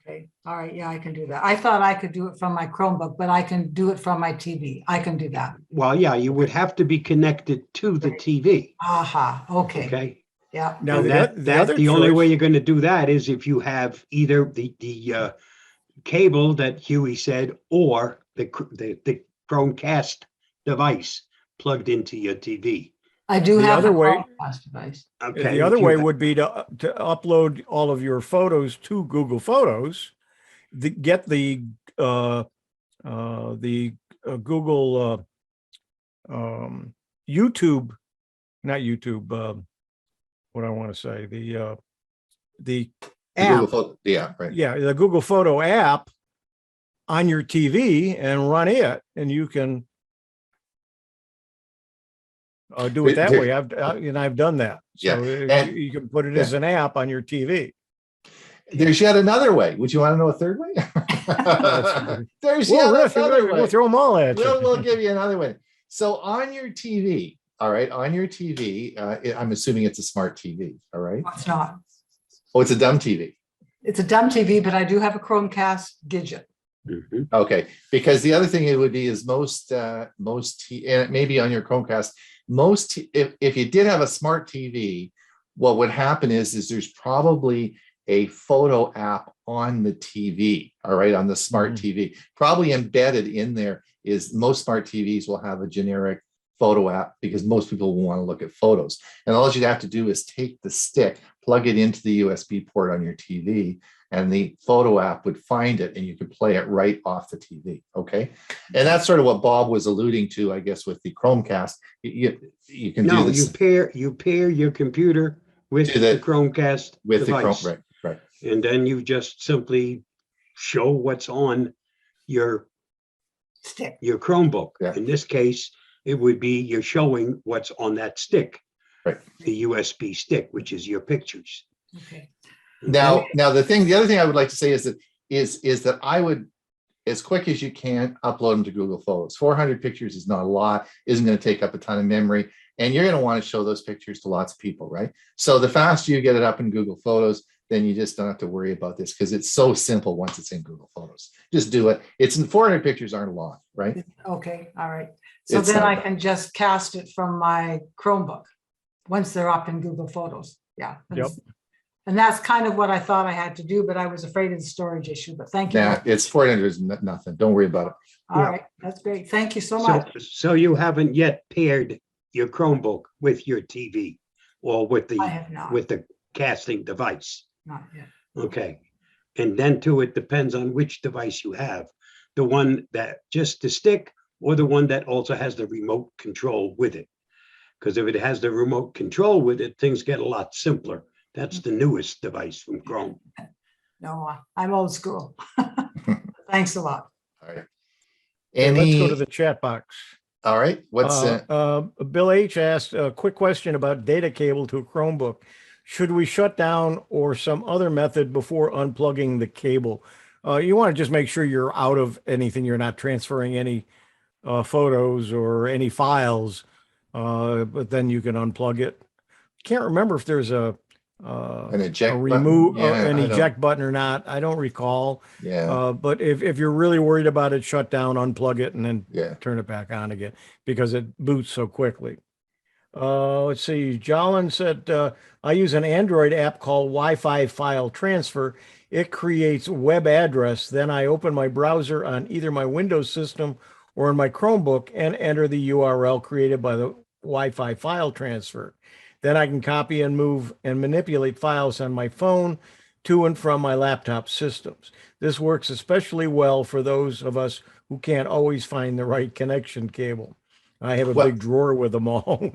Okay, all right, yeah, I can do that. I thought I could do it from my Chromebook, but I can do it from my TV. I can do that. Well, yeah, you would have to be connected to the TV. Aha, okay, Okay. yeah. Now, And the other the only way choice- you're going to do that is if you have either the cable that Hewie said, or the Chromecast device plugged into your TV. I do The have a other way- Chromecast device. Okay. the other if you way ha- would be to upload all of your photos to Google Photos, get the Google YouTube, not YouTube. What I want to say, the The app, Google Photo, yeah, right. yeah, the Google Photo app on your TV and run it, and you can do it that way. I've done that. So and- you can put it as an app on your TV. There's yet another way. Would you want to know a third way? There's yet another way. We'll throw them all at you. We'll give you another way. So on your TV, all right, on your TV, I'm assuming it's a smart TV, all right? No, it's not. Oh, it's a dumb TV. It's a dumb TV, but I do have a Chromecast Gidget. Mhm. Okay, because the other thing it would be is and it may be on your Chromecast, if you did have a smart TV, what would happen is there's probably a photo app on the TV, all right, on the smart TV. Probably embedded in there is most smart TVs will have a generic photo app because most people will want to look at photos. And all you'd have to do is take the stick, plug it into the USB port on your TV, and the photo app would find it and you could play it right off the TV, okay? And that's sort of what Bob was alluding to, I guess, with the Chromecast. You can do No, this you pair your computer with To the the- Chromecast with the device. Chrome, right. And then you just simply show what's on your Stick. Chromebook. Yeah. In this case, it would be you're showing what's on that stick. Right. The USB stick, which is your pictures. Okay. Now, the other thing I would like to say is that I would, as quick as you can, upload them to Google Photos. 400 pictures is not a lot, isn't going to take up a ton of memory, and you're going to want to show those pictures to lots of people, right? So the faster you get it up in Google Photos, then you just don't have to worry about this because it's so simple once it's in Google Photos. Just do it. 400 pictures aren't a lot, right? Okay, all right. So It's then not I bad. can just cast it from my Chromebook once they're up in Google Photos. Yeah. Yep. And that's kind of what I thought I had to do, but I was afraid of the storage issue, but thank you. Nah, it's 400 is nothing. Don't worry about it. All right, that's great. Thank you so So, much. so you haven't yet paired your Chromebook with your TV or with I have not, the casting device. not yet. Okay. And then too, it depends on which device you have. The one that just the stick or the one that also has the remote control with it. Because if it has the remote control with it, things get a lot simpler. That's the newest device from Chrome. No, I'm old school. Thanks a lot. All right. Okay, let's go to Any, the chat box. all right, what's, Bill H asked a quick question about data cable to a Chromebook. Should we shut down or some other method before unplugging the cable? You want to just make sure you're out of anything. You're not transferring any photos or any files, but then you can unplug it. Can't remember if there's an eject button? remove Yeah, an I don't- eject button or not. I don't recall. yeah, But if you're really worried about it, shut down, unplug it, and then yeah. turn it back on again because it boots so quickly. Let's see. Jolin said, I use an Android app called Wi-Fi File Transfer. It creates web address. Then I open my browser on either my Windows system or in my Chromebook and enter the URL created by the Wi-Fi file transfer. Then I can copy and move and manipulate files on my phone to and from my laptop systems. This works especially well for those of us who can't always find the right connection cable. I have a Well- big drawer with them all.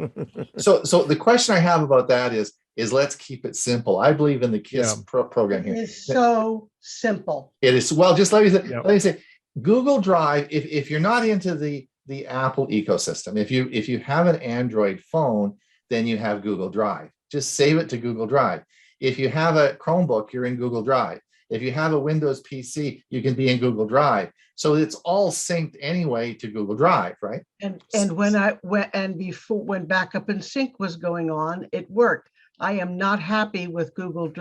So the question I have about that is let's keep it simple. I believe in the KISS Yeah. program It here. is so simple. It is, well, just let me say, Yep. let me say, Google Drive, if you're not into the Apple ecosystem, if you have an Android phone, then you have Google Drive. Just save it to Google Drive. If you have a Chromebook, you're in Google Drive. If you have a Windows PC, you can be in Google Drive. So it's all synced anyway to Google Drive, right? And when I went and before when backup and sync was going on, it worked. I am not happy with Google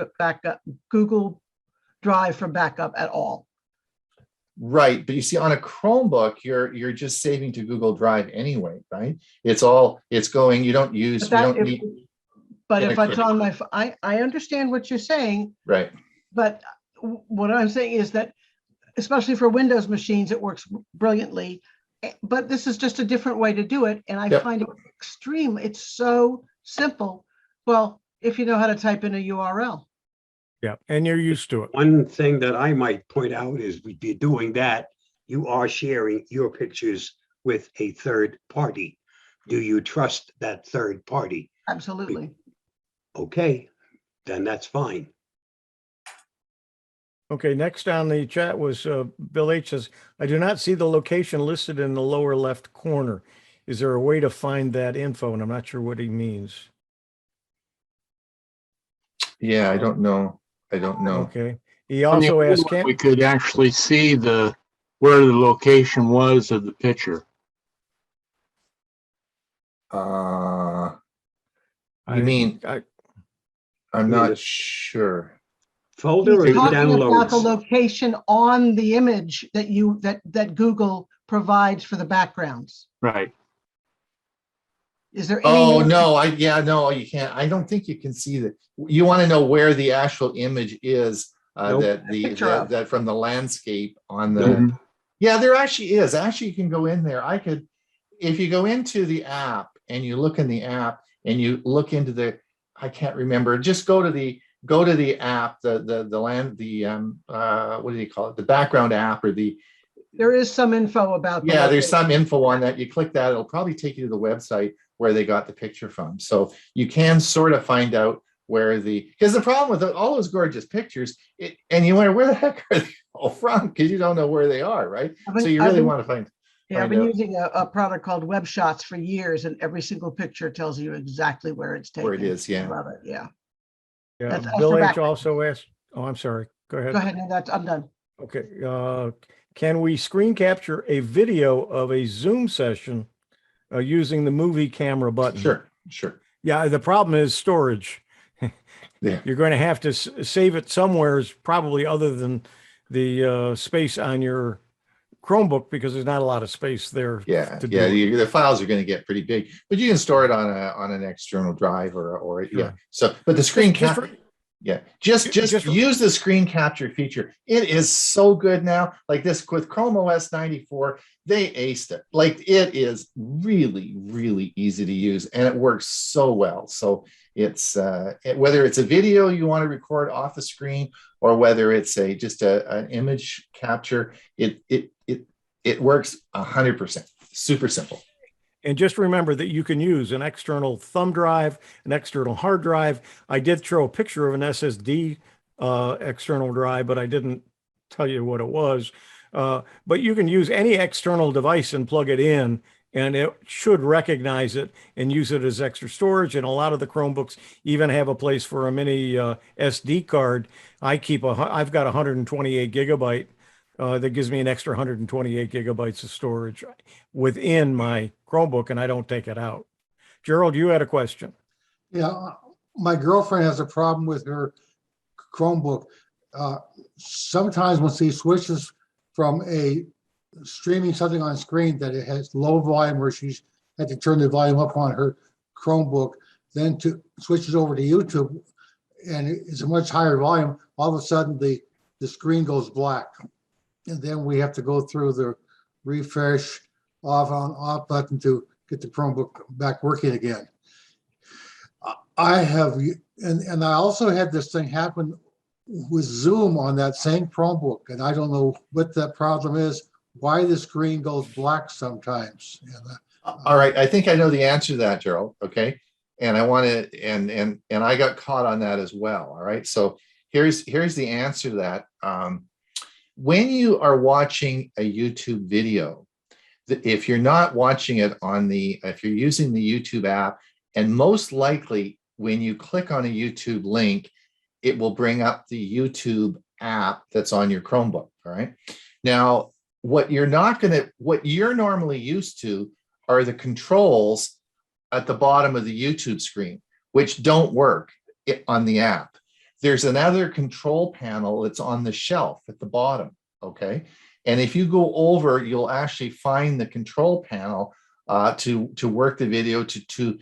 Drive for backup at all. Right, but you see, on a Chromebook, you're just saving to Google Drive anyway, right? It's going. You don't use. But You don't need. But if it's integrate. on my, I understand what you're saying, Right. but what I'm saying is that, especially for Windows machines, it works brilliantly. But this is just a different way to do it, and I Yep. find it extreme. It's so simple. Well, if you know how to type in a URL. Yeah, and you're used to it. One thing that I might point out is if you're doing that, you are sharing your pictures with a third party. Do you trust that third party? Absolutely. Okay, then that's fine. Okay, next on the chat was Bill H says, I do not see the location listed in the lower left corner. Is there a way to find that info? And I'm not sure what he means. Yeah, I don't know. I don't know. Okay. He On the also old asked, one, we could actually see where the location was of the picture. You mean? I'm mean not the- sure. Folder or He's the talking about the downloads? location on the image that Google provides for the backgrounds. Right. Is there any? Oh no, no, you can't. I don't think you can see that. You want to know where the actual image is Nope. that from the landscape on the. Mhm. Yeah, there actually is. Actually, you can go in there. If you go into the app and you look in the app and you look into I can't remember. Just go to the app, what do you call it? The background app or the. There is some info about. Yeah, there's some info on that. You click that, it'll probably take you to the website where they got the picture from. So you can sort of find out because the problem with all those gorgeous pictures, and you wonder where the heck are they all from? Because you don't know where they are, right? So you really want to find. Yeah, I've been using a product called Web Shots for years, and every single picture tells you exactly where it's taken. Where it is, yeah. I love it. Yeah. yeah, That's Bill for H background. also asked, oh, I'm sorry. Go ahead. Go ahead. No, I'm done. Okay. Can we screen capture a video of a Zoom session using the movie camera button? Sure. Yeah, the problem is storage. Yeah. You're going to have to save it somewhere, probably other than the space on your Chromebook, because there's not a lot of space there. Yeah, to do it. the files are going to get pretty big, but you can store it on an external drive or yeah. Sure. So, but the screen Just capture. Yeah, just use the screen capture feature. It is so good now. Like this with Chrome OS 94, they aced it. Like it is really, really easy to use, and it works so well. So it's whether it's a video you want to record off the screen or whether it's just an image capture, it works 100%. Super simple. And just remember that you can use an external thumb drive, an external hard drive. I did throw a picture of an SSD external drive, but I didn't tell you what it was. But you can use any external device and plug it in, and it should recognize it and use it as extra storage. And a lot of the Chromebooks even have a place for a mini SD card. I've got 128 gigabyte. That gives me an extra 128 gigabytes of storage within my Chromebook, and I don't take it out. Gerald, you had a question. Yeah, my girlfriend has a problem with her Chromebook. Sometimes when she switches from streaming something on screen that it has low volume where she's had to turn the volume up on her Chromebook, then to switch it over to YouTube and it's a much higher volume, all of a sudden the screen goes black. And then we have to go through the refresh off on off button to get the Chromebook back working again. I have, and I also had this thing happen with Zoom on that same Chromebook, and I don't know what that problem is, why the screen goes black sometimes. All right, I think I know the answer to that, Gerald. Okay, and I want to, and I got caught on that as well. All right, so here's the answer to that. When you are watching a YouTube video, if you're not watching it if you're using the YouTube app, and most likely when you click on a YouTube link, it will bring up the YouTube app that's on your Chromebook. All right. Now, what you're normally used to are the controls at the bottom of the YouTube screen, which don't work on the app. There's another control panel that's on the shelf at the bottom. Okay. And if you go over, you'll actually find the control panel to work the video, to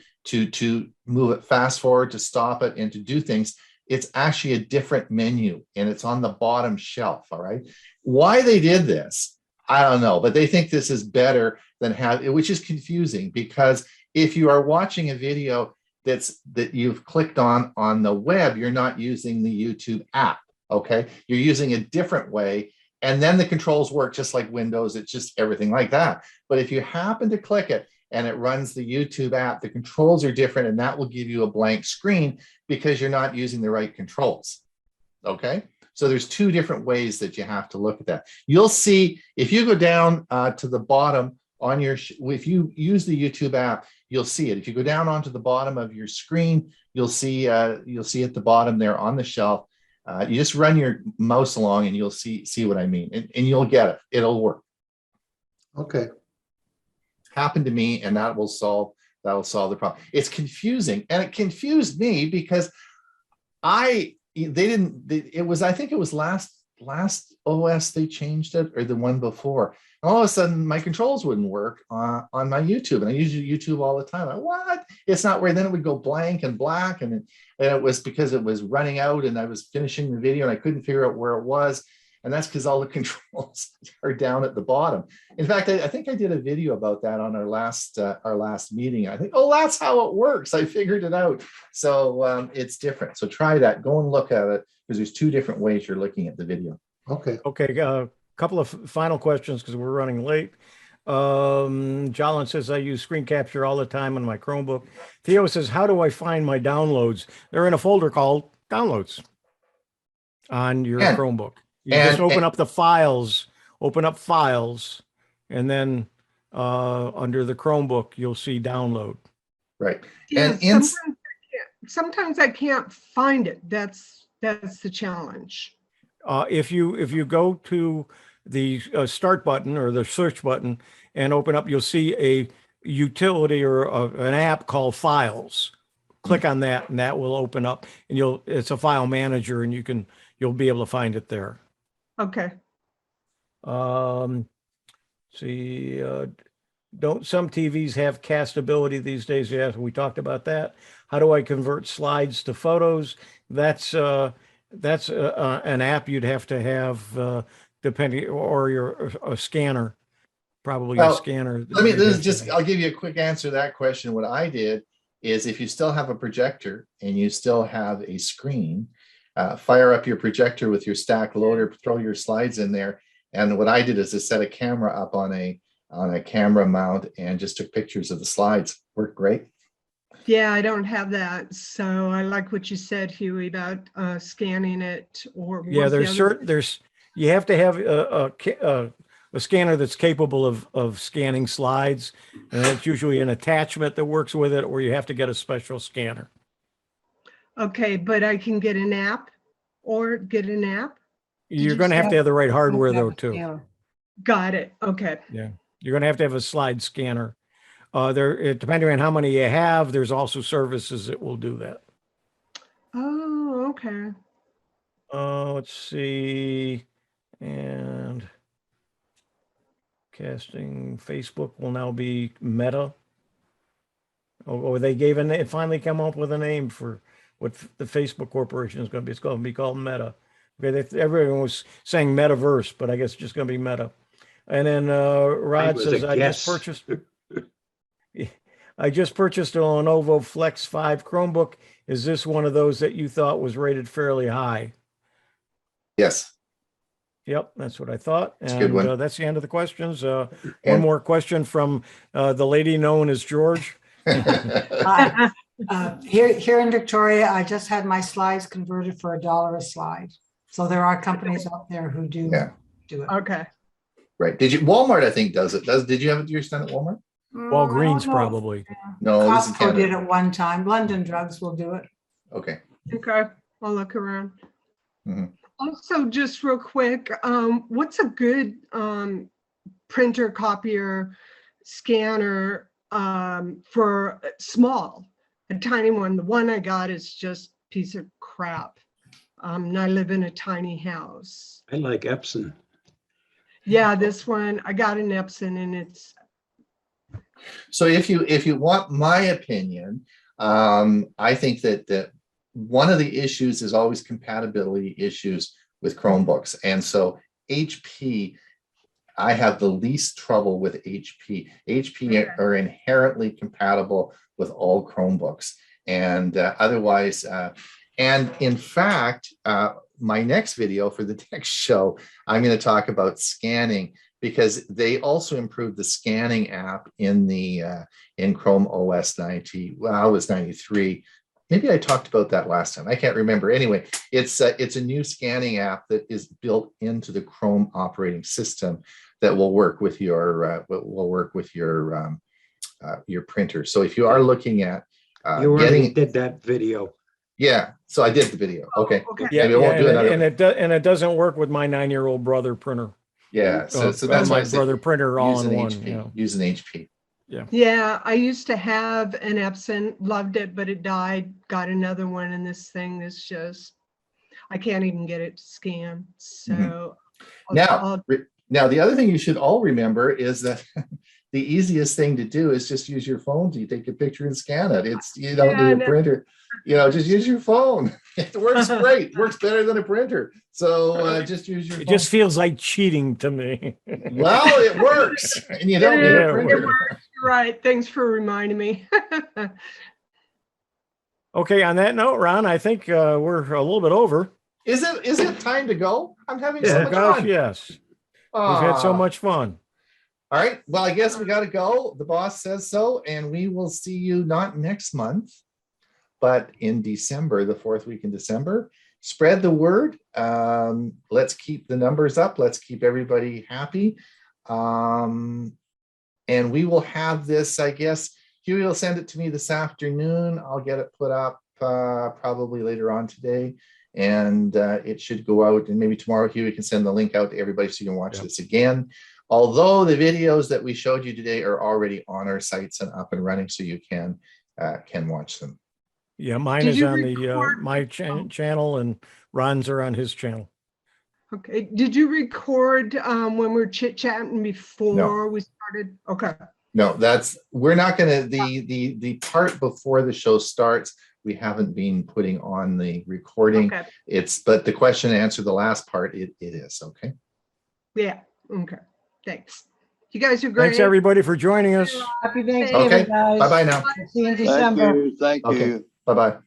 move it fast forward, to stop it, and to do things. It's actually a different menu, and it's on the bottom shelf. All right. Why they did this, I don't know, but they think this is better than which is confusing, because if you are watching a video that you've clicked on the web, you're not using the YouTube app. Okay. You're using a different way. And then the controls work just like Windows. It's just everything like that. But if you happen to click it and it runs the YouTube app, the controls are different, and that will give you a blank screen because you're not using the right controls. Okay. So there's two different ways that you have to look at that. You'll see if you go down to the bottom on if you use the YouTube app, you'll see it. If you go down onto the bottom of your screen, you'll see at the bottom there on the shelf. You just run your mouse along and you'll see what I mean, and you'll get it. It'll work. Okay. Happened to me, and that'll solve the problem. It's confusing, and it confused me because I think it was last OS they changed it, or the one before. And all of a sudden my controls wouldn't work on my YouTube, and I use YouTube all the time. What? It's not where then it would go blank and black, and it was because it was running out and I was finishing the video and I couldn't figure out where it was. And that's because all the controls are down at the bottom. In fact, I think I did a video about that on our last meeting. I think, oh, that's how it works. I figured it out. So it's different. So try that. Go and look at it, because there's two different ways you're looking at the video. Okay. Okay. Couple of final questions because we're running late. Jolyn says, I use screen capture all the time on my Chromebook. Theo says, how do I find my downloads? They're in a folder called downloads on your Chromebook. You just open up files, and then under the Chromebook, you'll see download. Right. Yeah, And sometimes I can't find it. That's the challenge. If you go to the start button or the search button and open up, you'll see a utility or an app called Files. Click on that, and that will open up, and it's a file manager, and you'll be able to find it there. Okay. See, don't some TVs have castability these days? Yeah, we talked about that. How do I convert slides to photos? That's an app you'd have to have, depending, or a scanner, probably a scanner. I'll give you a quick answer to that question. What I did is, if you still have a projector and you still have a screen, fire up your projector with your stack loader, throw your slides in there. And what I did is to set a camera up on a camera mount and just took pictures of the slides. Worked great. Yeah, I don't have that. So I like what you said, Hewie, about scanning it. Or yeah, you have to have a scanner that's capable of scanning slides, and it's usually an attachment that works with it, or you have to get a special scanner. Okay, but I can get an app You're going to have to have the right hardware though, too. Yeah. Got it. Okay. Yeah. You're going to have a slide scanner. Depending on how many you have, there's also services that will do that. Oh, okay. Let's see. And casting Facebook will now be Meta. They finally come up with a name for what the Facebook Corporation is going to be. It's going to be called Meta. Okay, everyone was saying Metaverse, but I guess it's just going to be Meta. And then Rod says, I just purchased a Lenovo Flex 5 Chromebook. Is this one of those that you thought was rated fairly high? Yes. Yep, that's what I thought. That's a good one. That's the end of the questions. One more question from the lady known as George. Here in Victoria, I just had my slides converted for $1 a slide. So there are companies out there who do it. Okay. Right. Walmart, I think, does it. Did you have yours done at Walmart? Walgreens, probably. No, this is Costco Canada. did it one time. London Drugs will do it. Okay. Okay. I'll look around. Mm-hmm. Also, just real quick, what's a good printer, copier, scanner for small, a tiny one? The one I got is just piece of crap. And I live in a tiny house. I like Epson. Yeah, this one, I got an Epson and it's, So if you want my opinion, I think that one of the issues is always compatibility issues with Chromebooks. And so HP, I have the least trouble with HP. HP are inherently compatible with all Chromebooks. And otherwise, and in fact, my next video for the next show, I'm going to talk about scanning, because they also improved the scanning app in the in Chrome OS 90. Well, it was 93. Maybe I talked about that last time. I can't remember. Anyway, it's a new scanning app that is built into the Chrome operating system that will work with your your printer. So if you are looking at You already did that video. yeah, so I did the video. Okay, Yeah, maybe I won't do another. and it doesn't work with my 9-year-old brother printer. Yeah, so that's my why I said brother printer all in use an one. HP, You know. use an HP. yeah, I used to have an Epson, loved it, but it died, got another one, and this thing is just, I can't even get it to scan. So Now the other thing you should all remember is that the easiest thing to do is just use your phone to take a picture and scan it. You don't need a printer. Just use your phone. It works great. Works better than a printer. So just use your phone. It just feels like cheating to me. Well, it works, and you don't need a printer. It works. Right. Thanks for reminding me. Okay, on that note, Ron, I think we're a little bit over. Is it time to go? I'm having so much fun. Yes. We've had so much fun. All right. Well, I guess we got to go. The boss says so, and we will see you not next month, but in December, the 4th week in December. Spread the word. Let's keep the numbers up. Let's keep everybody happy. And we will have this, I guess, Hewie will send it to me this afternoon. I'll get it put up probably later on today. And it should go out, and maybe tomorrow Hewie can send the link out to everybody so you can watch this again. Although the videos that we showed you today are already on our sites and up and running, so you can watch them. Yeah, mine is on the my channel, and Ron's are on his channel. Okay. Did you record when we were chit-chatting before we started? Okay. No, we're not gonna, the part before the show starts, we haven't been putting on the recording. Okay. But the question and answer, the last part, it is, okay? Yeah. Okay. Thanks. You guys are great. Thanks everybody for joining us. Happy Thanksgiving, Okay, guys. bye-bye now. See you in December. Thank you. Okay, bye-bye.